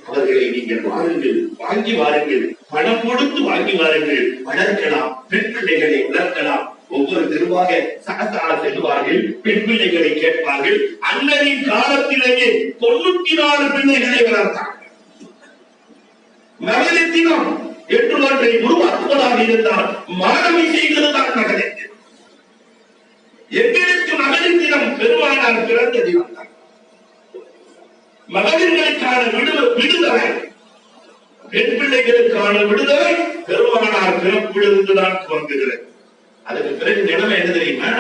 அவர்களை நீங்கள் வாருங்கள், வாங்கி வாருங்கள், பணம் கொடுத்து வாங்கி வாருங்கள், வளர்க்கலாம், பெண் பிள்ளைகளை வளர்க்கலாம். ஒவ்வொரு தெருவாக சாசா செல்வார்கள், பெண் பிள்ளைகளை கேட்பார்கள். அண்ணனின் காலத்திலேயே 94 பிள்ளைகளை வளர்த்தார்கள். மகளிர் தினம் என்று ஒன்றை உருவாக்குவதாக இருந்தால் மாணவி செய்வதுதான் மகளிர் தினம். எங்களுக்கு மகளிர் தினம் பெருமானார் பிறந்த தினம் தான். மகளிர்களுக்கான விடுதலை பெண் பிள்ளைகளுக்கான விடுதலை பெருமானார் பிறப்பிலிருந்துதான் துவங்குகிறது. அதுக்கு பிறகு நிலைமை என்ன தெரியுமா?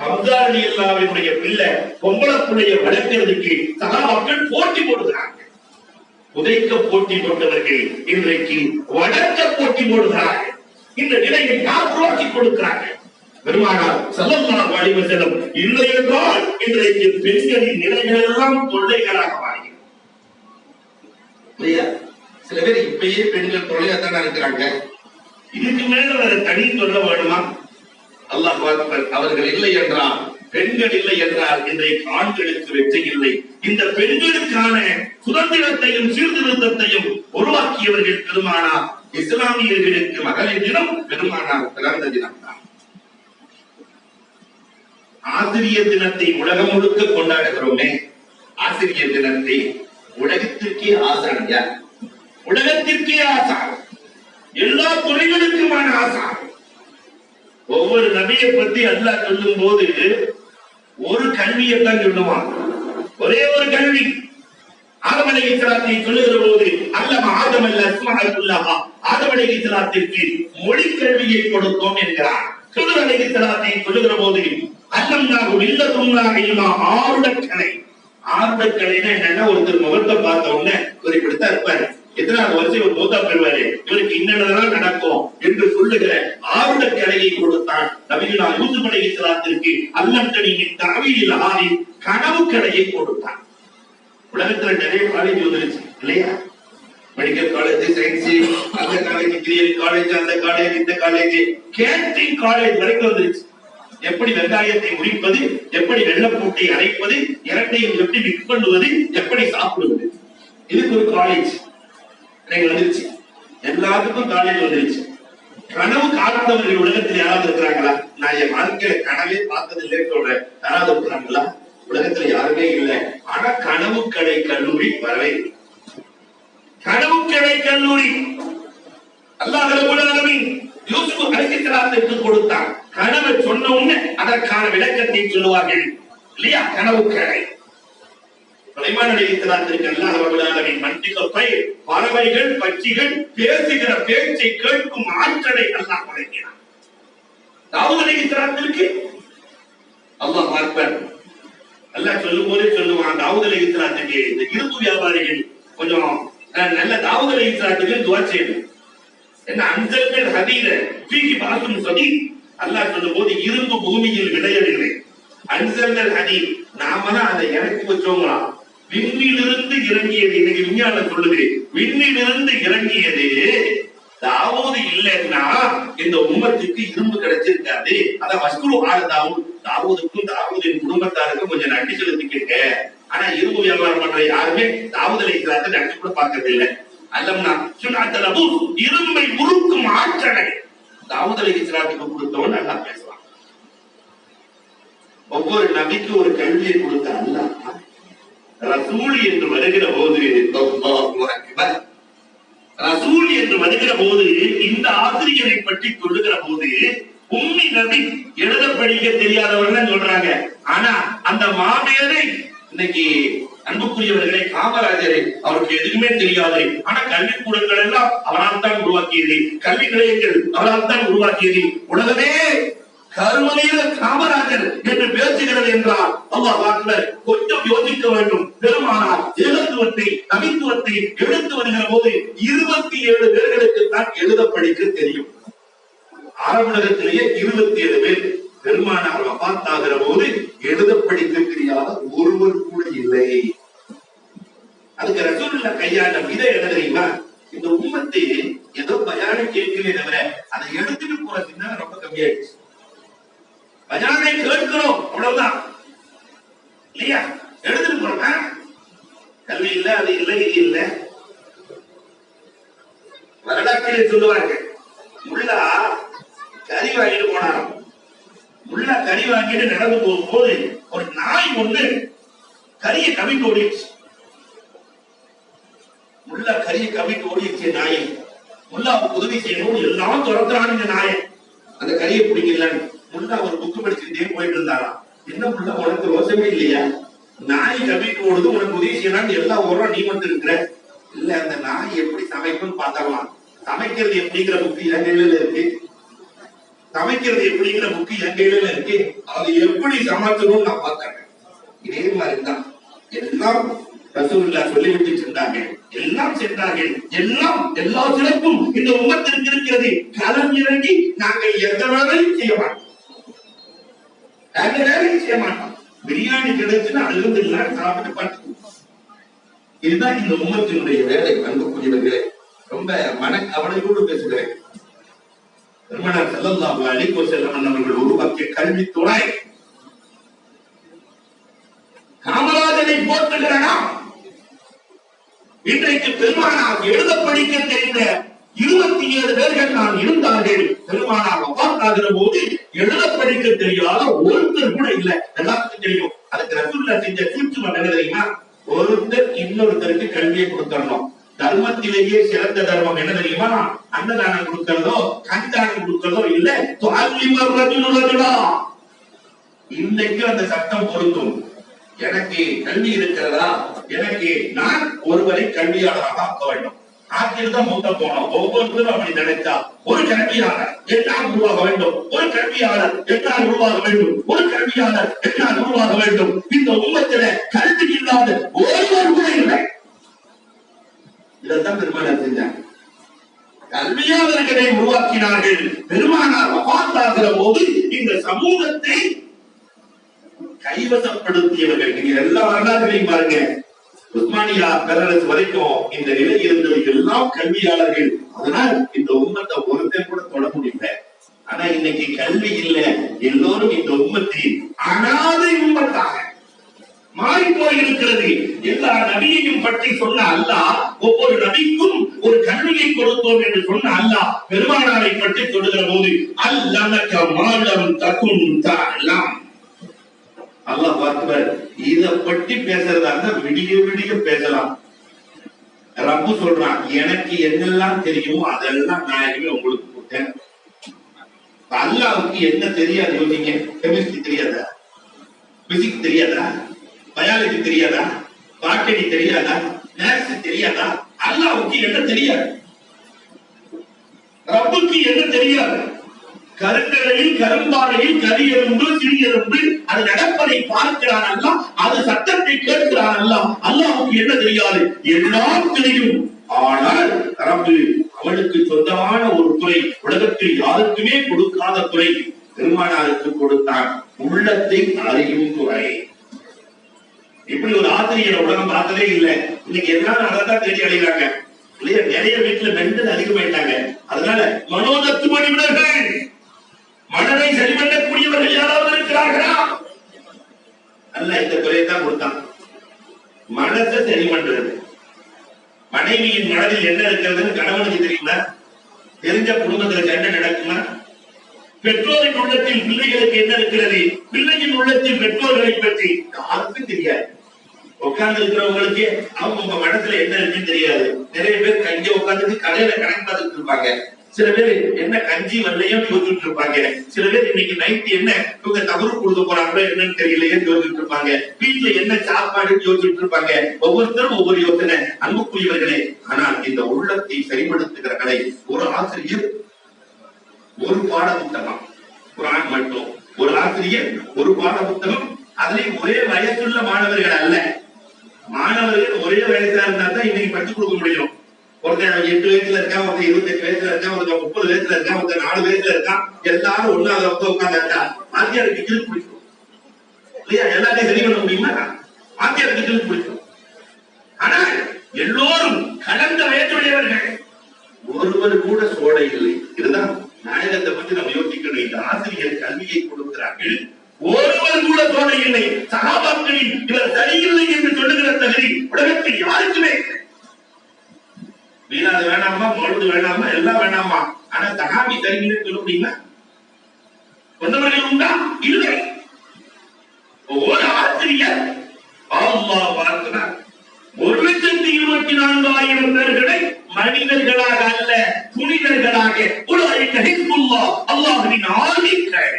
ஹம்ஸா ரலியல்லாஹுவினுடைய பிள்ளை பொம்பளை பிள்ளைய வளர்க்கிறதுக்கு சஹாபாக்கள் போட்டி போடுகிறாங்க. உதைக்க போட்டி போட்டவர்கள் இன்றைக்கு வளர்க்க போட்டி போடுகிறார்கள். இந்த நிலையை யார் உருவாக்கி கொடுக்கிறாங்க? பெருமானார் ஸல்லல்லாஹு அலைஹி வஸல்லம். இல்லை என்றால் இன்றைக்கு பெண்களின் நிலைகள் எல்லாம் தொல்லைகளாக மாறுகிறது. சில பேர் இப்பயே பெண்கள் தொல்லையாத்தான் இருக்கிறாங்க. இதுக்கு மேல வேற தனி சொல்ல வேணுமா? அல்லாஹ் அவர்கள் இல்லை என்றால், பெண்கள் இல்லை என்றால் இன்றைக்கு ஆண்களுக்கு வெற்றி இல்லை. இந்த பெண்களுக்கான சுதந்திரத்தையும் சீர்திருத்தத்தையும் உருவாக்கியவர்கள் பெருமானார். இஸ்லாமியர்களுக்கு மகளிர் தினம் பெருமானார் பிறந்த தினம் தான். ஆசிரியர் தினத்தை உலகம் முழுக்க கொண்டாடுகிறோமே, ஆசிரியர் தினத்தை உலகத்திற்கே ஆசானியா, உலகத்திற்கே ஆசான், எல்லா துறைகளுக்குமான ஆசான். ஒவ்வொரு நபியை பத்தி அல்லாஹ் சொல்லும் போது ஒரு கல்வியைத்தான் சொல்லுவான், ஒரே ஒரு கல்வி. ஆதம் அலைஹிஸ்ஸலாத்தை சொல்லுகிற போது அல்லம ஆதம் அஸ்மாஅல்லாஹ், ஆதம் அலைஹிஸ்ஸலாத்திற்கு மொழி கல்வியை கொடுத்தோம் என்கிறார். ஹுதுர் அலைஹிஸ்ஸலாத்தை சொல்லுகிற போது அல்லம்னாஹு மில்லதுன்னா இல்மா, ஆருடக்கலை. ஆருடக்கலைன்னா என்னன்னா, ஒருத்தர் முகத்தை பார்த்த உடனே ஒரு இப்படித்தான் இருப்பாரு, எத்தனாவது வருஷம் ஒரு மூத்தா பெறுவாரு, இவருக்கு இன்னதான் நடக்கும் என்று சொல்லுகிற ஆருடக்கலையை கொடுத்தான். நபிகள் யூசுப் அலைஹிஸ்ஸலாத்திற்கு அல்லம் கனியின் தஅவீல் ஆதி, கனவு கலையை கொடுத்தான். உலகத்துல நிறைய காலேஜ் வந்துருச்சு இல்லையா? மெடிக்கல் காலேஜ், சயின்ஸ், அந்த காலேஜ், கிரியர் காலேஜ், அந்த காலேஜ், இந்த காலேஜ், கேட்டரிங் காலேஜ் வரைக்கும் வந்துருச்சு. எப்படி வெங்காயத்தை உரிப்பது, எப்படி வெள்ளப்பூட்டை அரைப்பது, இரண்டையும் எப்படி மிக்ஸ் பண்ணுவது, எப்படி சாப்பிடுவது, இதுக்கு ஒரு காலேஜ் வந்துருச்சு. எல்லாத்துக்கும் காலேஜ் வந்துருச்சு. கனவு காணாதவர்கள் உலகத்தில் யாராவது இருக்கிறாங்களா? நான் என் வாழ்க்கையில கனவே பார்த்தது இல்லைன்னு சொல்றேன். யாராவது இருக்கிறாங்களா? உலகத்துல யாருமே இல்லை. ஆனா கனவு கடை கல்லூரி வரவே இல்லை. கனவு கடை கல்லூரி அல்லாஹ் ரப்பல் ஆலமீன் யூசுப் அலைஹிஸ்ஸலாத்துக்கு கொடுத்தான். கனவை சொன்ன உடனே அதற்கான விளக்கத்தை சொல்லுவார்கள் இல்லையா? கனவு கடை. சுலைமான் அலைஹிஸ்ஸலாத்துக்கு அல்லாஹ் ரப்பல் ஆலமீன் மன்திகத்தை, பறவைகள் பட்சிகள் பேசுகிற பேச்சை கேட்கும் ஆற்றலை அல்லாஹ் வழங்கினான். தாவூத் அலைஹிஸ்ஸலாத்துக்கு அல்லாஹ் பார்ப்பார். அல்லாஹ் சொல்லும் போதே சொல்லுவான், தாவூத் அலைஹிஸ்ஸலாத்துக்கு இந்த இரும்பு வியாபாரிகள் கொஞ்சம் நல்ல தாவூத் அலைஹிஸ்ஸலாத்துக்கு துஆ செய்யணும். என்ன அன்சல்கள் ஹதீத ஃபீஹி பாசுன் ஸதீத். அல்லாஹ் சொல்லும் போது இரும்பு பூமியில் விளையவில்லை. அன்சல்கள் ஹதீத், நாம தான் அதை இறக்கி வச்சோங்களா? விண்ணிலிருந்து இறங்கியது. இன்னைக்கு விஞ்ஞானம் சொல்லுது, விண்ணிலிருந்து இறங்கியது. தாவூது இல்லைன்னா இந்த உம்மத்துக்கு இரும்பு கிடைச்சிருக்காது. அதான் மஸ்குரு ஆள தாவூத். தாவூதுக்கும் தாவூதின் குடும்பத்தாருக்கும் கொஞ்சம் நன்றி செலுத்திக்கிங்க. ஆனா இரும்பு வியாபாரம் பண்ற யாருமே தாவூத் அலைஹிஸ்ஸலாத்தை நன்றி கூட பார்க்கறது இல்லை. அல்லம்னா சுனாத்தலபு, இரும்பை உருக்கும் ஆற்றலை தாவூத் அலைஹிஸ்ஸலாத்துக்கு கொடுத்தவன் நல்லா பேசுவான். ஒவ்வொரு நபிக்கு ஒரு கல்வியை கொடுத்த அல்லாஹ் ரசூல் என்று வருகிற போது, ரசூல் என்று வருகிற போது, இந்த ஆசிரியரை பற்றி சொல்லுகிற போது உம்மி நபி, எழுத படிக்க தெரியாதவர்கள் சொல்றாங்க. ஆனா அந்த மாமேதை இன்னைக்கு அன்புக்குரியவர்களை, காமராஜரை அவருக்கு எதுவுமே தெரியாது. ஆனா கல்விக்கூடங்கள் எல்லாம் அவரால் தான் உருவாக்கியது, கல்வி நிலையங்கள் அவரால் தான் உருவாக்கியது. உலகமே கருமலையில காமராஜர் என்று பேசுகிறது என்றால் அல்லாஹ் அக்பர். கொஞ்சம் யோசிக்க வேண்டும். பெருமானார் ஏகத்துவத்தை, நபித்துவத்தை எடுத்து வருகிற போது 27 பேர்களுக்கு தான் எழுத படிக்க தெரியும். அரபுலகத்திலேயே 27 பேர். பெருமானார் வஃபாத் ஆகிற போது எழுத படிக்க தெரியாத ஒருவர் கூட இல்லை. அதுக்கு ரசூலுல்லாஹ் கையாண்ட விதை என்ன தெரியுமா? இந்த உம்மத்தை ஏதோ பயானை கேட்கிறே தவிர அதை எடுத்துட்டு போற சின்ன ரொம்ப கம்மியாயிடுச்சு. பயானை கேட்கிறோம் அவ்வளவுதான் இல்லையா? எடுத்துட்டு போறோமா? கல்வி இல்ல, அது இல்லை, இது இல்லை. வரலாற்றிலே சொல்லுவாங்க, முல்லா கறி வாங்கிட்டு போனாராம். முல்லா கறி வாங்கிட்டு நடந்து போகும்போது ஒரு நாய் ஒண்ணு கறியை கவிட்டு ஓடிடுச்சு. முல்லா கறியை கவிட்டு ஓடிடுச்சு நாயை. முல்லாவுக்கு உதவி செய்யணும், எல்லாம் துரத்துறான் இந்த நாயை. அந்த கறியை பிடிக்கலன்னு முல்லா ஒரு புக்கு படிச்சுட்டே போயிட்டு இருந்தாராம். என்ன முல்லா, உனக்கு ரோசமே இல்லையா? நாய் கவிட்டு ஓடுது, உனக்கு உதவி செய்யலான்னு எல்லாம் ஓடுறோம், நீ மட்டும் இருக்கிற. இல்ல அந்த நாய் எப்படி சமைக்கும்னு பார்த்தரலாம். சமைக்கிறது எப்படிங்கிற புக்கு என் கையில இருக்கு, சமைக்கிறது எப்படிங்கிற புக்கு என் கையில இருக்கு, அது எப்படி சமைக்கணும்னு நான் பார்க்கிறேன். இதே மாதிரிதான் எல்லாம் ரசூலுல்லாஹ் சொல்லிவிட்டு சென்றார்கள். எல்லாம் சென்றார்கள். எல்லாம் எல்லா சிறப்பும் இந்த உம்மத்திற்கு இருக்கிறது. களம் இறங்கி நாங்கள் எந்த வேலையும் செய்ய மாட்டோம், எந்த வேலையும் செய்ய மாட்டோம். பிரியாணி கிடைச்சுன்னா அல்ஹம்துலில்லாஹ் சாப்பிட்டு பார்த்து. இதுதான் இந்த உம்மத்தினுடைய வேலை. அன்புக்குரியவர்களே, ரொம்ப மன கவலையோடு பேசுகிறேன். பெருமானார் ஸல்லல்லாஹு அலைஹி வஸல்லம் அவர்கள் உருவாக்கிய கல்வித்துறை காமராஜரை போற்றுகிறனா? இன்றைக்கு பெருமானார் எழுத படிக்க தெரிந்த 27 பேர்கள் நான் இருந்தார்கள். பெருமானார் வஃபாத்தாகிற போது எழுத படிக்க தெரியாத ஒருத்தர் கூட இல்ல. எல்லாத்துக்கும் தெரியும். அதுக்கு ரசூலுல்லாஹ் செஞ்ச சூட்சுமம் என்ன தெரியுமா? ஒருத்தர் இன்னொருத்தருக்கு கல்வியை கொடுக்கணும். தர்மத்திலேயே சிறந்த தர்மம் என்ன தெரியுமா? அன்னதானம் கொடுக்கிறதோ கண்தானம் கொடுக்கிறதோ இல்ல. இன்னைக்கு அந்த சட்டம் பொருந்தும். எனக்கு கல்வி இருக்கிறதா, எனக்கு நான் ஒருவரை கல்வியாளராக ஆக்க வேண்டும். ஆக்கில்தான் மூத்த போனோம். ஒவ்வொருத்தரும் அப்படி நினைச்சா ஒரு கல்வியாளர் என்னால் உருவாக வேண்டும், ஒரு கல்வியாளர் என்னால் உருவாக வேண்டும், ஒரு கல்வியாளர் என்னால் உருவாக வேண்டும். இந்த உம்மத்தில கல்வி இல்லாத ஒருவர் கூட இல்லை. இதைத்தான் பெருமானார் செஞ்சாங்க. கல்வியாளர்களை உருவாக்கினார்கள். பெருமானார் வஃபாத்தாகிற போது இந்த சமூகத்தை கைவசப்படுத்தியவர்கள். நீங்க எல்லா வரலாறுகளையும் பாருங்க. உஸ்மானியா பேரரசு வரைக்கும் இந்த நிலை இருந்தது எல்லாம் கல்வியாளர்கள். அதனால் இந்த உம்மத்தை ஒருத்தர் கூட தொட முடியல. ஆனா இன்னைக்கு கல்வி இல்ல. எல்லோரும் இந்த உம்மத்தில் அனாதை உம்மத்தாக மாறி போயிருக்கிறது. எல்லா நபியையும் பற்றி சொன்ன அல்லாஹ் ஒவ்வொரு நபிக்கும் ஒரு கல்வியை கொடுத்தோம் என்று சொன்ன அல்லாஹ் பெருமானாரை பற்றி சொல்லுகிற போது அல்லமக மாலம் தகும் தஅலம். அல்லாஹ் அக்பர். இத பற்றி பேசுறதா இருந்தா விடிய விடிய பேசலாம். ரப்பு சொல்றான், எனக்கு என்னெல்லாம் தெரியுமோ அதெல்லாம் நான் உங்களுக்கு கொடுத்தேன். அல்லாஹ்வுக்கு என்ன தெரியாது யோசிங்க. கெமிஸ்ட்ரி தெரியாதா, பிசிக்ஸ் தெரியாதா, பயாலஜி தெரியாதா, பாட்டனி தெரியாதா, மேத்ஸ் தெரியாதா? அல்லாஹ்வுக்கு என்ன தெரியாது? ரப்புக்கு என்ன தெரியாது? கருங்கரையில் கரும்பாறையில் கரியெறும்பு சிறியெறும்பு அது நடப்பதை பார்க்கிறான் அல்லாஹ், அது சத்தத்தை கேட்கிறான் அல்லாஹ். அல்லாஹ்வுக்கு என்ன தெரியாது? எல்லாம் தெரியும். ஆனால் ரப்பு அவனுக்கு சொந்தமான ஒரு துறை, உலகத்தில் யாருக்குமே கொடுக்காத துறை பெருமானாருக்கு கொடுத்தான். உள்ளத்தை அறியும் துறை. இப்படி ஒரு ஆசிரியர் உலகம் பார்த்ததே இல்லை. இன்னைக்கு எல்லாரும் அதான் தேடி அடைகிறாங்க இல்லையா? நிறைய வீட்டுல மென்டல் அதிகமாயிட்டாங்க. அதனால மனோதத்துவ நிபுணர்கள், மனதை சரி பண்ணக்கூடியவர்கள் யாராவது இருக்கிறார்களா? அல்ல இந்த துறையை தான் கொடுத்தான். மனதை சரி பண்றது. மனைவியின் மனதில் என்ன இருக்கிறதுன்னு கணவனுக்கு தெரியுமா? தெரிஞ்ச குடும்பத்துல சண்டை நடக்குமா? பெற்றோரின் உள்ளத்தில் பிள்ளைகளுக்கு என்ன இருக்கிறது, பிள்ளையின் உள்ளத்தில் பெற்றோர்களை பற்றி யாருக்கும் தெரியாது. உட்கார்ந்து இருக்கிறவங்களுக்கு அவங்க மனசுல என்ன இருக்குன்னு தெரியாது. நிறைய பேர் கஞ்சி உட்கார்ந்து கடையில கணக்கு பார்த்துட்டு இருப்பாங்க. சில பேர் என்ன கஞ்சி வரலையும் யோசிச்சுட்டு இருப்பாங்க. சில பேர் இன்னைக்கு நைட் என்ன இவங்க தவறு கொடுக்க போறாங்களோ என்னன்னு தெரியலையே யோசிச்சுட்டு இருப்பாங்க. வீட்டுல என்ன சாப்பாடுன்னு யோசிச்சுட்டு இருப்பாங்க. ஒவ்வொருத்தரும் ஒவ்வொரு யோசனை. அன்புக்குரியவர்களே, ஆனால் இந்த உள்ளத்தை சரிப்படுத்துகிற கலை ஒரு ஆசிரியர் ஒரு பாட புத்தகம், குர்ஆன் மட்டும் ஒரு ஆசிரியர் ஒரு பாட புத்தகம். அதுலயும் ஒரே வயசுள்ள மாணவர்கள் அல்ல. மாணவர்கள் ஒரே வயசா இருந்தா தான் இன்னைக்கு படிச்சு கொடுக்க முடியும். ஒருத்தன் 8 வயசுல இருக்கான், ஒருத்தன் 28 வயசுல இருக்கான், ஒருத்தன் 30 வயசுல இருக்கான், ஒருத்தன் 4 வயசுல இருக்கான். எல்லாரும் ஒன்னாவது உட்கார்ந்தா வாத்தியாருக்கு கிழிச்சு பிடிக்கும் இல்லையா? எல்லாத்தையும் சரி பண்ண முடியுமா? வாத்தியாருக்கு கிழிச்சு பிடிக்கும். ஆனால் எல்லோரும் கலந்த வயதுடையவர்கள். ஒருவர் கூட சோடை இல்லை. இதுதான் நாயகத்தை பற்றி நம்ம யோசிக்கணும். இந்த ஆசிரியர் கல்வியை கொடுக்கிறார்கள், ஒருவர் கூட சோடை இல்லை. சகாபாக்களில் இவர் சரியில்லை என்று சொல்லுகிற தகுதி உலகத்தில் யாருக்குமே இல்லை. வீணாது வேணாமா, மழுது வேணாமா, எல்லாம் வேணாமா. ஆனா சகாபி சரியில்லை சொல்ல முடியுமா? சொன்னவர்கள் உண்டா? இல்லை. ஒரு ஆசிரியர் அல்லாஹ் பார்க்கிறார். 1,24,000 பேர்களை மனிதர்களாக அல்ல புனிதர்களாக அல்லாஹ்வின் ஆர்மிகள்,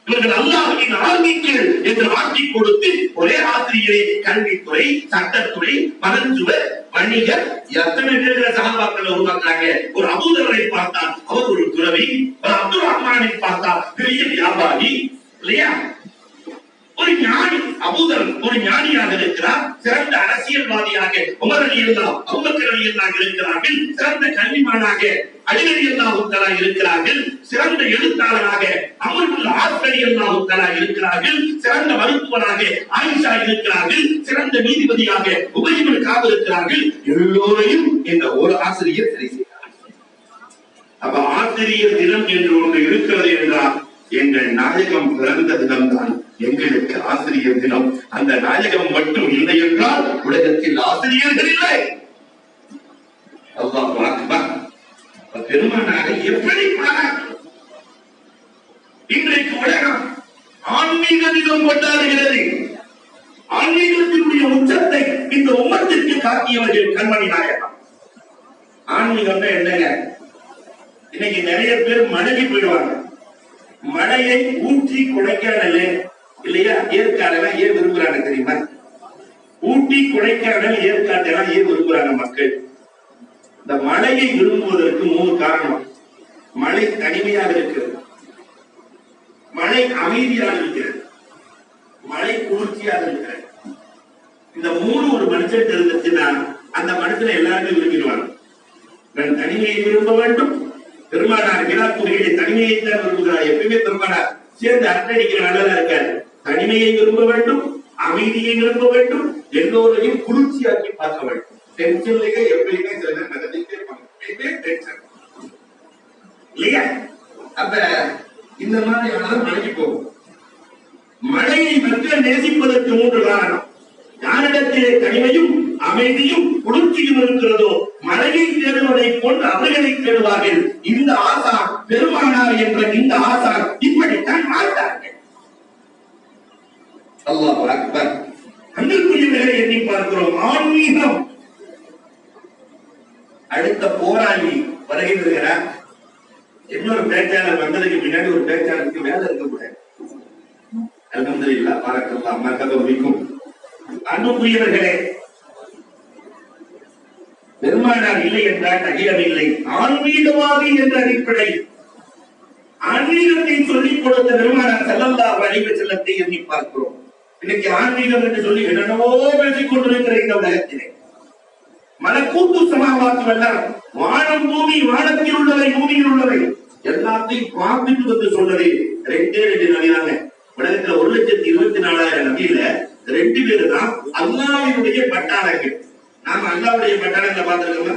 இவர்கள் அல்லாஹ்வின் ஆர்மிகள் என்று ஆக்கி கொடுத்து ஒரே ஆசிரியரை கல்வித்துறை, சட்டத்துறை, மருத்துவ, வணிகர், எத்தனை பேர் சகாபாக்களை உருவாக்குறாங்க. ஒரு அபூதரை பார்த்தால் அவர் ஒரு துறவி, ஒரு அப்துல் ரஹ்மானை பார்த்தால் பெரிய வியாபாரி இல்லையா. ஒரு ஞானி அபூதர் ஒரு ஞானியாக இருக்கிறார், சிறந்த அரசியல்வாதியாக உமர் ரலியல்லாஹு அபூபக்கர் ரலியல்லாஹு இருக்கிறார்கள், சிறந்த கல்விமானாக அலி ரலியல்லாஹு தஆலா இருக்கிறார்கள், சிறந்த எழுத்தாளராக அம்ர் இப்னு ஆஸ் ரலியல்லாஹு தஆலா இருக்கிறார்கள், சிறந்த மருத்துவராக ஆயிஷா இருக்கிறார்கள், சிறந்த நீதிபதியாக உபய் இப்னு கஅப் இருக்கிறார்கள். எல்லோரையும் இந்த ஒரு ஆசிரியர் சரி செய்கிறார். அப்ப ஆசிரியர் தினம் என்று ஒன்று இருக்கிறது என்றால் எங்கள் நாயகம் பிறந்த தினம்தான் எங்களுக்கு ஆசிரியர் தினம். அந்த நாயகம் மட்டும் இல்லை என்றால் உலகத்தில் ஆசிரியர்கள் இல்லை. அல்லாஹ் அக்பர். பெருமானாரை எப்படி பாராட்டுவோம்? இன்றைக்கு உலகம் ஆன்மீக தினம் கொண்டாடுகிறது. ஆன்மீகத்தினுடைய உச்சத்தை இந்த உம்மத்திற்கு காட்டியவர்கள் கண்மணி நாயகம். ஆன்மீகம் என்னங்க? இன்னைக்கு நிறைய பேர் மடங்கி போயிடுவாங்க. மழையை ஊட்டி கொடைக்கானல் இல்லையா, ஏற்காடெல்லாம் ஏன் விரும்புறாங்க தெரியுமா? ஊட்டி கொடைக்கானல் ஏற்காட்டெல்லாம் ஏன் விரும்புறாங்க மக்கள்? இந்த மழையை விரும்புவதற்கு 3 காரணம். மழை தனிமையாக இருக்கிறது, மழை அமைதியாக இருக்கிறது, மழை குளிர்ச்சியாக இருக்கிறது. இந்த 3 ஒரு மனுஷன் இருந்துச்சுன்னா அந்த மனுஷனை எல்லாருமே விரும்பிடுவாங்க. நான் தனிமையை விரும்ப வேண்டும். பெருமானார் விழாக்குறையை தனிமையை தான் விரும்புகிறார். எப்பயுமே பெருமானார் சேர்ந்து அட்டடிக்கிற நல்லதா இருக்காரு. தனிமையை விரும்ப வேண்டும், அமைதியை விரும்ப வேண்டும், எல்லோரையும் குளிர்ச்சியாக்கி பார்க்க வேண்டும். டென்ஷன்லயே எப்பயுமே சில பேர் நடந்துட்டே இருப்பாங்க, டென்ஷன் இல்லையா? அப்ப இந்த மாதிரி ஆனாலும் மழைக்கு போகும். மழையை மக்கள் நேசிப்பதற்கு 3 காரணம். யாரிடத்திலே தனிமையும் அமைதியும் குளிர்ச்சியும் இருக்கிறதோ மழையை தேடுவதை போன்று அவர்களை தேடுவார்கள். இந்த ஆசான் பெருமானார் என்ற இந்த ஆசான் இப்படித்தான் வாழ்ந்தார்கள். அல்லாஹ் அக்பர். அன்பிற்குரியவர்களை எண்ணி பார்க்கிறோம். ஆன்மீகம். அடுத்த போராளி வருகிறார். இன்னொரு பேச்சாளர் வந்ததுக்கு பின்னாடி ஒரு பேச்சாளருக்கு வேலை இருக்கக்கூடாது. அல்ஹம்துலில்லாஹ் பரக்கல்லாஹ் மர்ஹபா. அன்புக்குரியவர்களே, பெருமானார் இல்லை என்றால் அகிலமில்லை. ஆன்மீகவாதி என்ற அடிப்படை ஆன்மீகத்தை சொல்லிக் கொடுத்த பெருமானார் ஸல்லல்லாஹு அலைஹி வஸல்லத்தை எண்ணி பார்க்கிறோம். இன்னைக்கு ஆன்மீகம் என்று சொல்லி என்னென்னவோ பேசிக் கொண்டிருக்கிற இந்த உலகத்திலே மலக்கூத்து சமாவாத்து எல்லாம் வானம் பூமி, வானத்தில் உள்ளவை பூமியில் உள்ளவை எல்லாத்தையும் பார்த்துட்டு வந்து சொன்னது 2 நபிதாங்க. உலகத்துல 1,24,000 நபியில 2 பேரு தான் அல்லாஹ்வுடைய பட்டாளர்கள். நாம அல்லாஹ்வுடைய பட்டாளங்களை பார்த்திருக்கோமா?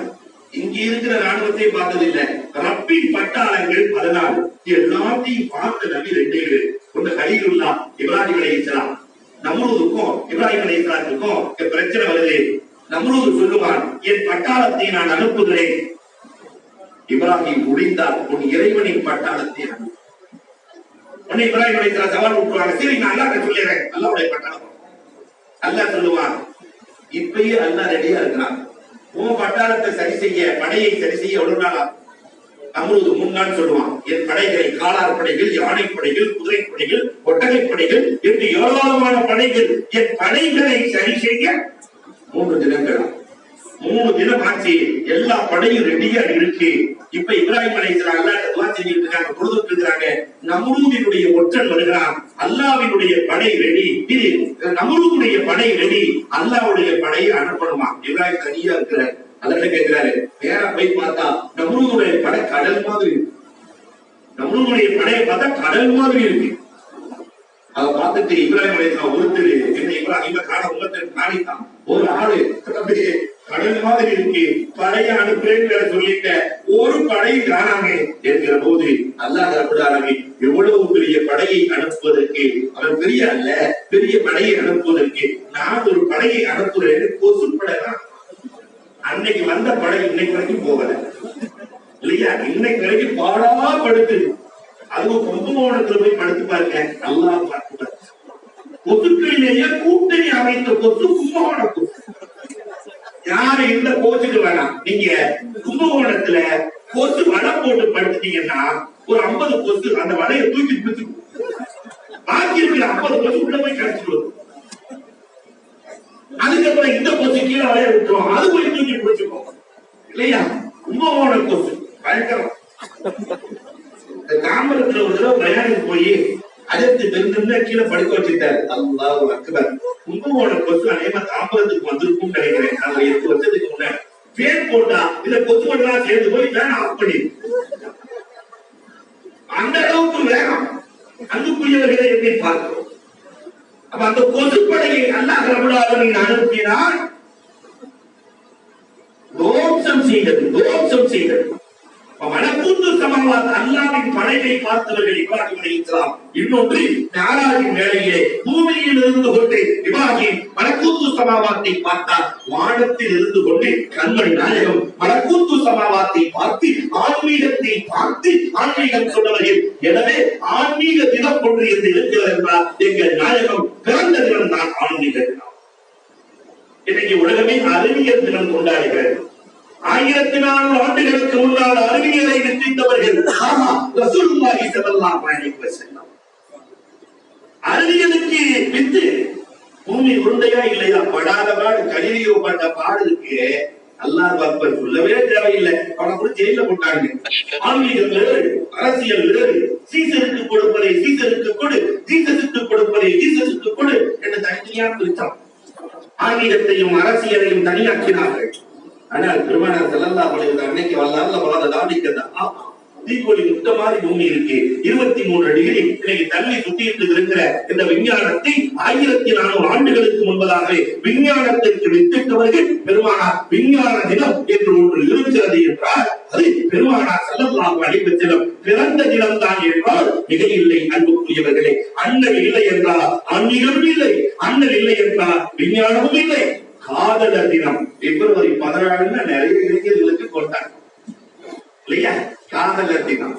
இங்க இருக்கிற ராணுவத்தை பார்த்தது இல்ல. ரப்பின் பட்டாளங்கள் 14. எல்லாத்தையும் பார்த்த நபி 2 பேரு. ஒன்று கலீலுல்லாஹ் இப்ராஹிம் அலைஹிஸ்ஸலாம். நம்ரூதுக்கும் இப்ராஹிம் அலைஹிஸ்ஸலாத்துக்கும் பிரச்சனை வருது. நம்ரூது சொல்லுவான், என் பட்டாளத்தை நான் அனுப்புகிறேன். இப்ராஹிம் முடிந்தால் உன் இறைவனின் பட்டாளத்தை அனுப்பு. உன்னை இப்ராஹிம் அலைஹிஸ்ஸலாம் சவால் விட்டுருவாங்க. சரி, நான் அல்லாஹ்ட்ட சொல்லிடுறேன், அல்லாஹ்வுடைய பட்டாளம். அல்லாஹ் சொல்லுவான், இப்பயே அல்லாஹ் ரெடியா இருக்கிறான். உன் பட்டாளத்தை சரி செய்ய, படையை சரி செய்ய எவ்வளவு நாளா? நம்ரூது 3 நாள் சொல்லுவான். என் படைகளை, காலார் படைகள், யானை படைகள், குதிரை படைகள், ஒட்டகை படைகள் என்று ஏராளமான படைகள், என் படைகளை சரி செய்ய 3 தினங்கள். 3 தினம் ஆச்சு. எல்லா படையும் ரெடியா இருக்கு. இப்ப இப்ராஹிம் அலைஹிஸ்ஸலாம் அல்லாஹ்ட்ட துஆ செஞ்சிட்டு இருக்காங்க, தொழுதுட்டு இருக்காங்க. நம்ரூதினுடைய ஒற்றன் வருகிறான். அல்லாஹ்வினுடைய படை ரெடி, இது நம்ரூதுடைய படை ரெடி. அல்லாஹ்வுடைய படையை அனுப்பணுமா? இப்ராஹிம் தனியா இருக்கிறார். அல்லாஹ்ட்ட கேட்கிறாரு. நேரா போய் பார்த்தா நம்ரூதுடைய படை கடல் மாதிரி இருக்கு. நம்ரூதுடைய படையை பார்த்தா கடல் மாதிரி இருக்கு. அதை பார்த்துட்டு இப்ராஹிம் அலைஹிஸ்ஸலாம் ஒருத்தர் என்ன இப்ராஹிம் காண உலகத்திற்கு காணித்தான். ஒரு ஆளு கடல் மாதிரி இருக்கு, படையை அனுப்புறேன்னு சொல்லிட்ட, ஒரு படை காணாமே என்கிற போது அல்லாஹ் ரப்பல் ஆலமீன் எவ்வளவு பெரிய படையை அனுப்புவதற்கு, அவன் பெரிய அல்ல, பெரிய படையை அனுப்புவதற்கு நான் ஒரு படையை அனுப்புறேன்னு கொசு படை தான். அன்னைக்கு வந்த படை இன்னைக்கு வரைக்கும் போகல இல்லையா? இன்னைக்கு வரைக்கும் பாடா படுத்து, அதுவும் கும்பகோணத்துல போய் படுத்து பாருங்க, நல்லா பார்த்து. கொசுக்களிலேயே கூட்டணி அமைத்த கொசு கும்பகோண கொசு. யாரு இந்த கோச்சுக்கு வேணாம். நீங்க கும்பகோணத்துல கொசு வலை போட்டு படுத்துட்டீங்கன்னா ஒரு 50 கொசு அந்த வலையை தூக்கி பிடிச்சு, பாக்கி இருக்கிற 50 கொசு உள்ள போய் கிடைச்சிட்டு வரும். அதுக்கப்புறம் இந்த கொசு கீழே வளைய விட்டுரும், அது போய் தூக்கி பிடிச்சுக்கோ இல்லையா? கும்பகோண கொசு பயங்கரம். தாம்பரத்துல ஒரு தடவை பிரயாணிக்கு போய் அஜத்து பெருந்தா கீழே படுக்க வச்சுட்டாரு. அல்லாஹ் அக்பர். கும்பகோண கொசு அநேகமா தாம்பரத்துக்கு வந்திருக்கும் நினைக்கிறேன். நாங்க 8 வருஷத்துக்கு முன்னாடி பேர் போட்டா இல்ல கொசு எல்லாம் சேர்ந்து போய் வேன் ஆஃப் பண்ணி அந்த அளவுக்கு வேகம். அன்புக்குரியவர்களை எப்படி பார்க்கிறோம்? அப்ப அந்த கொசுப்படையை அல்லாஹ் ரப்பல் ஆலமீன் அனுப்பினார், தோஷம் செய்தது. மலக்கூத்து சமாவாத் அல்லாஹ்வின் படையை பார்த்தவர்கள் இப்ராஹிம் அலைஹிஸ்ஸலாம். இன்னொன்று மேராஜின் வேளையிலே பூமியில் இருந்து கொண்டு இப்ராஹிம் மலக்கூத்து சமாவாத்தை பார்த்தார். வானத்தில் இருந்து கொண்டு கண்மணி நாயகம் மலக்கூத்து சமாவாத்தை பார்த்து ஆன்மீகத்தை பார்த்து ஆன்மீகம் சொன்னவர்கள். எனவே ஆன்மீக தினம் ஒன்று என்று இருக்கிறது என்றால் எங்கள் நாயகம் பிறந்த தினம் தான் ஆன்மீக தினம். இன்னைக்கு உலகமே அறிவியல் தினம் கொண்டாடுகிறது. 1400 ஆண்டுகளுக்கு முன்னால் அறிவியலை நிச்சயித்தவர்கள் ரசூலுல்லாஹி ஸல்லல்லாஹு அலைஹி வஸல்லம். அறிவியலுக்கு வித்து பூமி உருண்டையா இல்லையா? படாத பாடு கலிலியோ பட்ட பாடு இருக்கு. அல்லாஹ் அக்பர் சொல்லவே தேவையில்லை. அவனை கூட ஜெயில போட்டாங்க. ஆன்மீகம் வேறு, அரசியல் வேறு. சீசருக்கு கொடுப்பதை சீசருக்கு கொடு, ஜீசஸுக்கு கொடுப்பதை ஜீசஸுக்கு கொடு என்று தனித்தனியா பிரித்தான். ஆன்மீகத்தையும் அரசியலையும் தனியாக்கினார்கள். ஆனால் பெருமானார் ஸல்லல்லாஹு அலைஹி வஸல்லம் அன்னைக்கு வல்லால வாத தாடிக்கதான் தீக்கோடி முட்ட மாதிரி பூமி இருக்கு, 23 டிகிரி இன்னைக்கு தள்ளி சுத்திட்டு இருக்கிற இந்த விஞ்ஞானத்தை 1400 ஆண்டுகளுக்கு முன்பதாகவே விஞ்ஞானத்திற்கு வித்திட்டவர்கள் பெருமானார். விஞ்ஞான தினம் என்று ஒன்று இருக்கிறது என்றால் அது பெருமானார் ஸல்லல்லாஹு அலைஹி வஸல்லம் பிறந்த தினம் தான் என்றால் மிக இல்லை. அன்புக்குரியவர்களே, அண்ணல் இல்லை என்றால் ஆன்மீகம் இல்லை, அண்ணல் இல்லை என்றால் விஞ்ஞானமும் இல்லை. காதலர் தினம் பிப்ரவரி 16 நிறைய இளைஞர்களுக்கு கொண்டாங்க இல்லையா? காதலர் தினம்.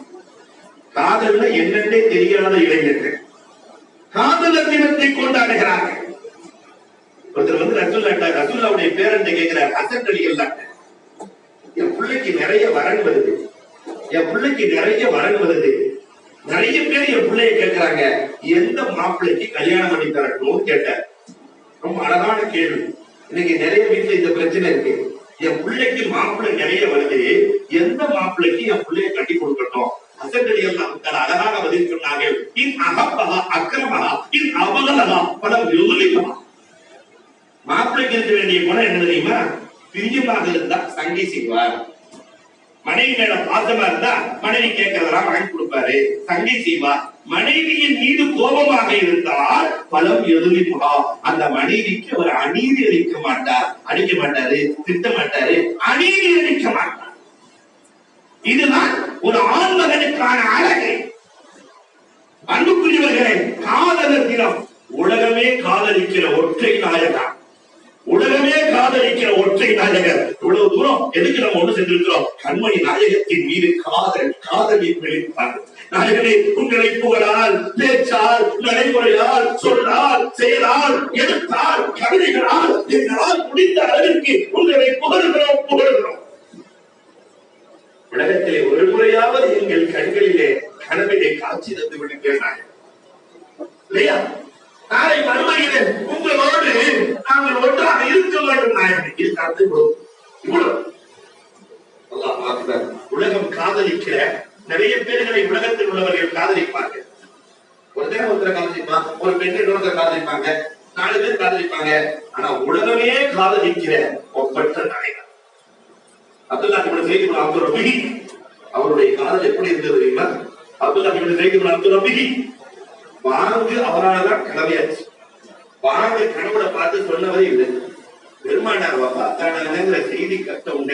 காதல்ல என்னென்னே தெரியாத இளைஞர்கள் காதலர் தினத்தை கொண்டாடுகிறார்கள். ஒருத்தர் வந்து ரசூலுல்லாஹ்வுடைய பேரன்ட்ட கேட்கிறார், ஹசன் அலி அல்லாஹ், என் பிள்ளைக்கு நிறைய வரன் வருது, என் பிள்ளைக்கு நிறைய வரன் வருது. நிறைய பேர் என் பிள்ளைய கேட்கிறாங்க, எந்த மாப்பிள்ளைக்கு கல்யாணம் பண்ணி தரட்டும்னு கேட்டார். ரொம்ப அழகான கேள்வி. இன்னைக்கு நிறைய வீட்டுல இந்த பிரச்சனை இருக்கு. என் பிள்ளைக்கு மாப்பிள்ளை நிறைய வருது, எந்த மாப்பிள்ளைக்கு என் பிள்ளைய கட்டி கொடுக்கட்டும்? ஹசன் அலி அல்லாஹ் அழகாக பதில் சொன்னார்கள், இன் அஹப்பஹா அக்ரமஹா இன் அபகலஹா ஃபலம் யுலிஹா. மாப்பிள்ளைக்கு இருக்க வேண்டிய குணம் என்ன தெரியுமா? பிரியமாக இருந்தா சங்கி செய்வார், மனைவி மேல பாசமா இருந்தா மனைவி கேட்கறதெல்லாம் வாங்கி கொடுப்பாரு, சங்கி செய்வார். மனைவியின் மீது கோபமாக இருந்தால் பலம் எதுலிமுகா, அந்த மனைவிக்கு அவர் அநீதி அளிக்க மாட்டார், அடிக்க மாட்டாரு, திட்ட மாட்டாரு, அநீதி அளிக்க மாட்டார். இதுதான் ஒரு ஆண்மகனுக்கான அழகு. அன்புக்குரியவர்களே, காதலர் தினம். உலகமே காதலிக்கிற ஒற்றை நாயகன், உலகமே காதலிக்கிற ஒற்றை நாயகர். இவ்வளவு தூரம் எதுக்கு நம்ம ஒண்ணு சென்றிருக்கிறோம்? கண்மணி நாயகத்தின் மீது காதலின் வெளிப்பாடு. நாயகனே, உங்களை புகழால், பேச்சால், நடைமுறையால், சொல்லால், செயலால், எழுத்தால், கவிதைகளால் எங்களால் முடிந்த அளவிற்கு உங்களை புகழுகிறோம். உலகத்திலே ஒரு முறையாவது எங்கள் கண்களிலே கனவிலே காட்சி தந்து விடுங்கள் இல்லையா? நாளை மறுமையிலே உங்களோடு நாங்கள் ஒன்றாக இருக்க வேண்டும். நாயகனுக்கு கருத்து இவ்வளவு. அல்லாஹ் அக்பர். உலகம் காதலிக்கிற நிறைய பேர்களை உலகத்தில் உள்ளவர்கள் காதலிப்பார்கள். ஒருத்தரை காதலிப்பான், ஒரு பெண்ணை இன்னொருத்தர் காதலிப்பாங்க, 4 பேர் காதலிப்பாங்க. ஆனா உலகமே காதலிக்கிற ஒப்பற்ற நாயகன் அப்துல்லாஹ் இப்னு ஸைத் இப்னு அப்துல் ரபீஹ். அவருடைய காதல் எப்படி இருந்தது தெரியுமா? அப்துல்லாஹ் இப்னு ஸைத் இப்னு அப்துல் ரபீஹ் வாங்கு அவரால்தான் கனவையாச்சு. வாங்கு கனவுல பார்த்து சொன்னவரே இல்லை. பெருமானார் பார்த்தாங்கிற செய்தி கட்ட உண்ட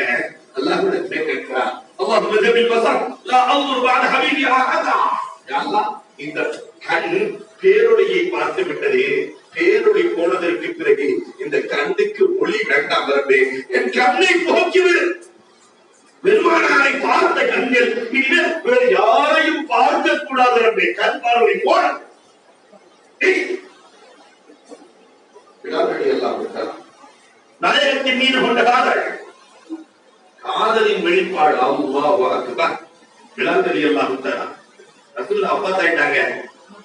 அல்லாஹ் கூட கேட்கிறார், அல்லாஹ் ஜபில் பஸர் லா அன்துர் பஅத ஹபீபி அஹதா. யா அல்லாஹ், இந்த கண் பேரொளியை பார்த்து விட்டது, பேரொளி போனதற்கு பிறகு இந்த கண்ணுக்கு ஒளி வேண்டாம் ரப்பே, என் கண்ணை போக்கிவிடு. பெருமானாரை பார்த்த கண்கள் இனிமேல் வேறு யாரையும் பார்க்க கூடாது ரப்பே, கண் பார்வை போனது. நாயகத்தின் மீது கொண்ட காதல், காதலின் வெளிப்பாடு. அல்லாஹ் அக்பர். பிலால் ரலியல்லாஹு தஆலா ரசூலுல்லாஹ் வஃபாத் ஆயிட்டாங்க,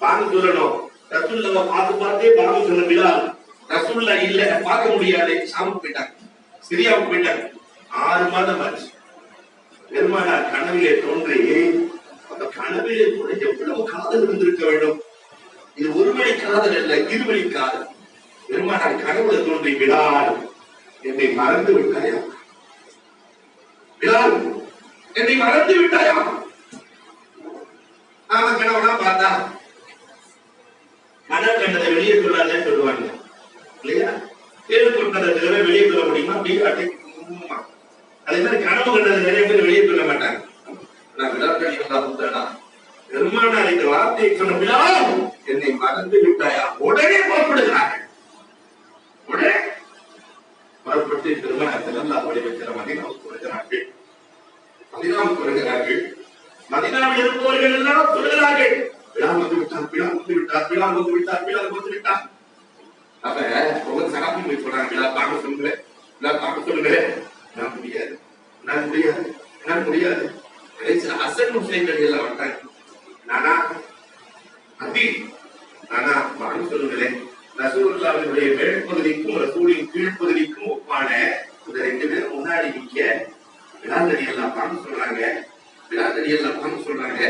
பாங்கு சொல்லணும். ரசூலுல்லாஹ் பார்த்து பார்த்தே பாங்கு சொன்ன பிலால். ரசூல் ரசூலுல்லாஹ் இல்ல, பார்க்க முடியாது, ஷாமுக்கு போயிட்டாங்க, சிரியாவுக்கு போயிட்டாங்க. 6 மாதம் ஆச்சு. பெருமானார் கனவிலே தோன்றி, அந்த கனவிலே கூட எவ்வளவு காதல் இருந்திருக்க வேண்டும். இது ஒருவழி காதல் அல்ல, இருவழி காதல். பெருமானார் கனவுல தோன்றி, பிலால் என்னை மறந்து விட்டாயா, பிலால் என்னை மறந்து விட்டாயா. நாம கனவுனா பார்த்தா கனவு கண்டதை வெளியே சொல்லாதேன்னு சொல்லுவாங்க இல்லையா? தேர்வு கொண்டதை தவிர வெளியே சொல்ல முடியுமா? அப்படியே அதே மாதிரி கனவு கண்டது நிறைய பேர் வெளியே சொல்ல மாட்டாங்க. பெருமானார் இந்த வார்த்தையை சொன்ன பிலால் என்னை மறந்து விட்டாயா, உடனே புறப்படுகிறார்கள். உடனே புறப்பட்டு பெருமானார் ஸல்லல்லாஹு அலைஹி வஸல்லம் மதீனாவுக்கு வருகிறார்கள். மதீனாவுக்கு வருகிறார்கள். மதீனாவில் இருப்பவர்கள் எல்லாம் சொல்கிறார்கள், பிலால் வந்து விட்டார், பிலால் வந்து விட்டார், பிலால் வந்து விட்டார், பிலால் வந்து விட்டார். அப்ப ஒவ்வொரு சகாபி போய் சொல்றாங்க, பிலால் பார்க்க சொல்லுங்க, பிலால் பார்க்க சொல்லுங்க. நான் முடியாது, நான் முடியாது, நான் முடியாது. ஹசன் ஹுசைன்கள் எல்லாம் வந்தாங்க. நானா அதி நானா வாங்க சொல்லுங்களேன். ரசூலுல்லாஹ்வுடைய மேற்பகுதிக்கும் ரசூலின் கீழ்ப்பகுதிக்கும் ஒப்பான இந்த 2 பேரும் முன்னாடி நிக்க பிலால் ரலியல்லாஹு அன்ஹு சொல்றாங்க. பிலால் ரலியல்லாஹு அன்ஹு சொல்றாங்க,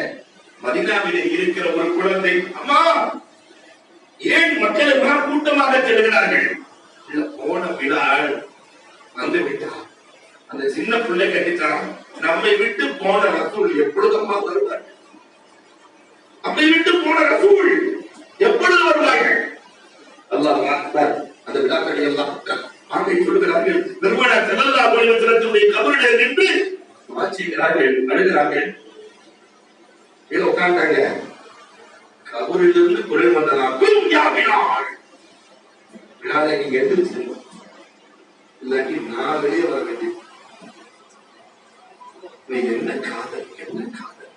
மதீனாவிலே இருக்கிற ஒரு குழந்தை, அம்மா ஏன் மக்கள் எல்லாம் கூட்டமாக செல்கிறார்கள்? போன பிலால் வந்து விட்டார். அந்த சின்ன பிள்ளை கட்டிட்டான், நம்மை விட்டு போன ரசூல் எப்பொழுதம்மா வருவார்கள்? நம்மை விட்டு போன ரசூல் எப்பொழுது வருவார்கள்? அல்லாஹ் அக்பர். அந்த விழாக்கள் எல்லாம் ஆகை சொல்கிறார்கள். பெருமானார் ஸல்லல்லாஹு அலைஹி வஸல்லம் கபரிலே நின்று வாசிக்கிறார்கள், அழுகிறார்கள். கீழே உட்கார்ந்தாங்க. கபரிலிருந்து குரல் வந்ததா, கும் யா பிலால், பிலாலை நீங்க எந்திரிச்சிருங்க, இல்லாட்டி நான் வெளியே வர வேண்டியது. என்ன காதல், என்ன காதல்!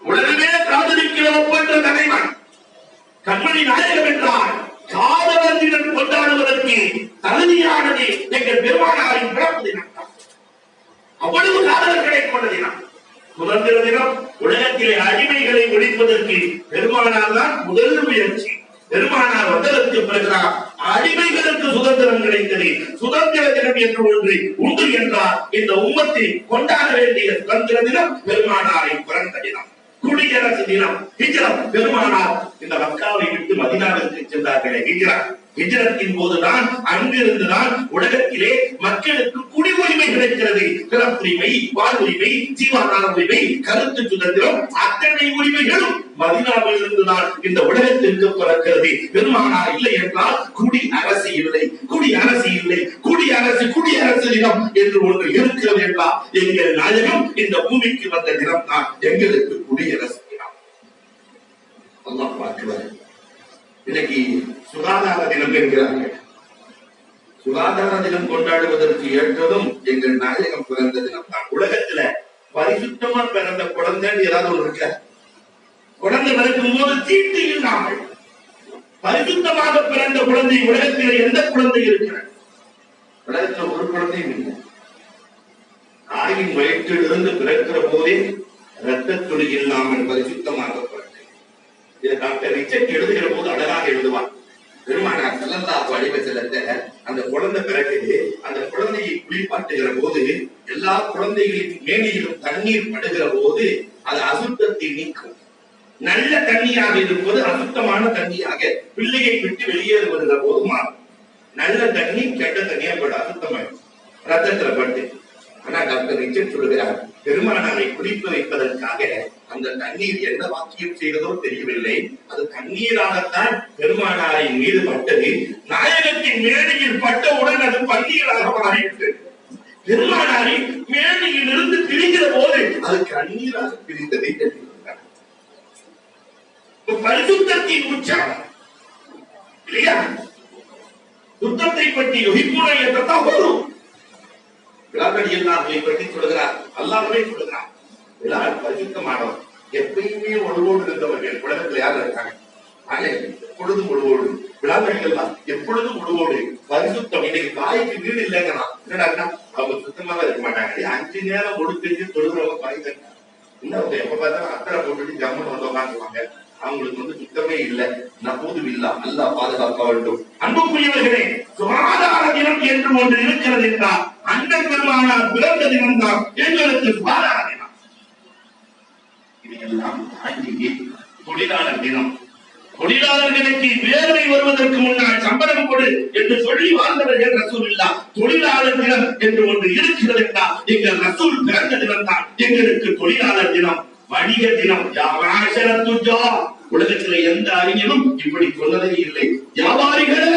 உலகமே காதலிக்கிற ஒப்பற்ற தலைவன் கண்மணி நாயகம் என்றார். காதலர் தினம் கொண்டாடுவதற்கு தகுதியானது எங்கள் பெருமானாரின் பிறப்பு தினம். அவ்வளவு காதலர்களை கொண்ட தினம். சுதந்திர தினம் உலகத்திலே அடிமைகளை ஒழிப்பதற்கு பெருமானார் தான் முதல் முயற்சி. பெருமானார் வந்ததற்கு பிறகுதான் அடிமைகளுக்கு சுதந்திரம் கிடைத்தது. சுதந்திர தினம் என்று ஒன்று உண்டு என்றால் இந்த உம்மத்தை கொண்டாட வேண்டிய சுதந்திர தினம் பெருமானாரின் பிறந்த தினம். குடியரசு தினம் ஹிஜ்ரத். பெருமானார் இந்த மக்காவை விட்டு மதீனாவிற்கு சென்றார்களே, ஹிஜ்ரத்தின் போதுதான் அங்கிருந்துதான் உலகத்திலே மக்களுக்கு குடி உரிமை கிடைக்கிறது. பிறப்புரிமை, வாழ்வுரிமை, ஜீவாதார உரிமை, கருத்து சுதந்திரம், அத்தனை உரிமைகளும் மதீனாவில் இருந்துதான் இந்த உலகத்திற்கு பிறக்கிறது. பெருமானார் இல்லை என்றால் குடி அரசு இல்லை, குடி அரசு இல்லை. குடியரசு தினம் என்று ஒன்று இருக்கிறது என்றால் எங்கள் நாயகம் இந்த பூமிக்கு வந்த தினம் தான் எங்களுக்கு குடியரசு தினம். அல்லாஹ் அக்பர். இன்னைக்கு சுகாதார தினம் என்கிறார்கள். சுகாதார தினம் கொண்டாடுவதற்கு ஏற்றதும் எங்கள் நாயகம் பிறந்த தினம் தான். உலகத்துல பரிசுத்தமா பிறந்த குழந்தைன்னு ஏதாவது ஒன்று இருக்க? குழந்தை பிறக்கும் போது தீட்டு இல்லாமல் பரிசுத்தமாக பிறந்த குழந்தை உலகத்தில் எந்த குழந்தை இருக்கிற? உலகத்துல ஒரு குழந்தையும் இல்லை. தாயின் வயிற்றிலிருந்து பிறக்கிற போதே இரத்த துளி இல்லாமல் பரிசுத்தமாக பிறந்தது. இதை டாக்டர் ரிச்சர்ட் எழுதுகிற போது அழகாக எழுதுவார். பெருமானார் ஸல்லல்லாஹு அலைஹி வஸல்லம் அந்த குழந்தை பிறகு அந்த குழந்தையை குளிப்பாட்டுகிற போது எல்லா குழந்தைகளின் மேனியிலும் தண்ணீர் படுகிற போது அது அசுத்தத்தை நீக்கும். நல்ல தண்ணியாக இருப்பது அசுத்தமான தண்ணியாக பிள்ளையை விட்டு வெளியேறுவதுல போது மாறும். நல்ல தண்ணி கெட்ட தண்ணியா போய்டும், அசுத்தமாயிடும், ரத்தத்துல பட்டு. ஆனா டாக்டர் ரிச்சர்ட் சொல்லுகிறார், பெருமானாரை குளிக்க வைப்பதற்காக அந்த தண்ணீர் என்ன வாக்கியம் செய்ததோ தெரியவில்லை, அது தண்ணீராகத்தான் பெருமானாரின் மீது பட்டது. நாயகத்தின் மேடையில் பட்டவுடன் அது பன்னீராக மாறிவிட்டது. பெருமானாரின் மேடையில் இருந்து பிரிகிற போது அது கண்ணீராக பிரிந்ததை தெரிவித்தார். பரிசுத்தத்தின் உச்சம் இல்லையா? சுத்தத்தை பற்றி யுஹிப்புன யததஹரு விலாகடியல்லாஹை பற்றி சொல்கிறார், அல்லாஹ்வே சொல்கிறார். விலால் பரிசுத்தமானவர், எப்பயுமே ஒழுவோடு இருந்தவர்கள் உலகத்தில் யாரும் இருக்காங்க? எப்பொழுதும் ஒழுவோடு. விலாகடியல்லாஹ் எப்பொழுதும் ஒழுவோடு பரிசுத்தம். இன்னைக்கு தாய்க்கு வீடு இல்லைங்கன்னா என்னடா அவங்க சுத்தமாக இருக்க மாட்டாங்க. 5 நேரம் ஒழுக்கெஞ்சு தொழுகிறவங்க பரிசுத்தம். இன்னும் எப்ப பார்த்தாலும் அத்தனை போட்டுட்டு ஜம்முன்னு வந்து உட்காந்துருவாங்க. அவங்களுக்கு சுத்தமே இல்லை. நபூது இல்லா, அல்லாஹ் பாதுகாக்க வேண்டும். அன்புக்குரியவர்களே, சுகாதார தினம் என்று ஒன்று இருக்கிறது என்றால் அண்ணன் பெருமானார் பிறந்த தினம் தான் எங்களுக்கு சுகாதார தினம். இதையெல்லாம் தாண்டி தொழிலாளர் தினம். தொழிலாளர்களுக்கு வேலை வருவதற்கு முன்னால் சம்பளம் கொடு என்று சொல்லி வாழ்ந்தவர்கள் ரசூலுல்லாஹ். தொழிலாளர் தினம் என்று ஒன்று இருக்கிறது என்றால் எங்கள் ரசூல் பிறந்த தினம் தான் எங்களுக்கு தொழிலாளர் தினம். வணிக தினம். உலகத்தில் எந்த அறிஞனும் இப்படி சொன்னதே இல்லை. வியாபாரிகளே,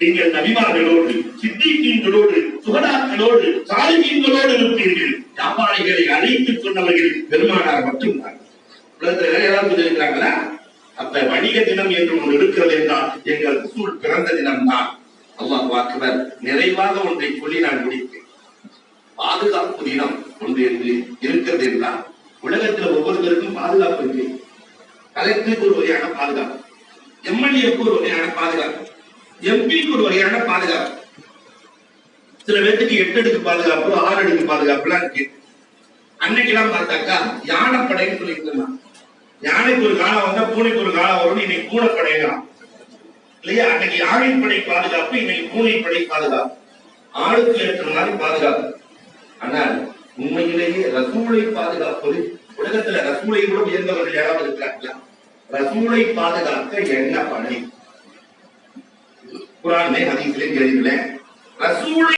நீங்கள் நபிமார்களோடு, சித்திகீன்களோடு, சுகதாக்களோடு, சாலிகீன்களோடு இருப்பீர்கள். வியாபாரிகளை அழைத்து சொன்னவர்கள் பெருமானார் மட்டும்தான். உலகத்தில் ஏதாவது சொல்லியிருக்கிறாங்களா? அப்ப வணிக தினம் என்று ஒன்று இருக்கிறது என்றால் எங்கள் ரசூல் பிறந்த தினம் தான். அல்லாஹ் அக்பர். நிறைவாக ஒன்றை சொல்லி நான் முடிப்பேன். பாதுகாப்பு தினம் ஒன்று என்று இருக்கிறது என்றால் உலகத்தில் ஒவ்வொருவருக்கும் பாதுகாப்பு இருக்கு. கலெக்டருக்கு ஒரு வகையான பாதுகாப்பு, எம்எல்ஏக்கு ஒரு வகையான பாதுகாப்பு, எம்பிக்கு ஒரு வகையான பாதுகாப்பு. சில பேருக்கு 8 அடுக்கு பாதுகாப்பு, 6 அடுக்கு பாதுகாப்பு எல்லாம் இருக்கு. அன்னைக்கெல்லாம் பார்த்தாக்கா யானைப்படைன்னு சொல்லிட்டு யானைக்கு ஒரு காலம் வந்தா பூனைக்கு ஒரு காலம் வரும். இன்னைக்கு பூனைப்படையலாம் இல்லையா? அன்னைக்கு யானைப்படை பாதுகாப்பு, இன்னைக்கு பூனைப்படை பாதுகாப்பு. ஆளுக்கு ஏற்ற மாதிரி பாதுகாப்பு. ஆனால் உண்மையிலேயே ரசூலை பாதுகாப்பது, உலகத்துல ரசூலை கூட உயர்ந்தவர்கள் யாராவது இருக்கிறாங்களா? ரசூலை பாதுகாக்க என்ன பணி? குர்ஆனிலே ஹதீஸிலே கேளுங்களேன். ரசூலை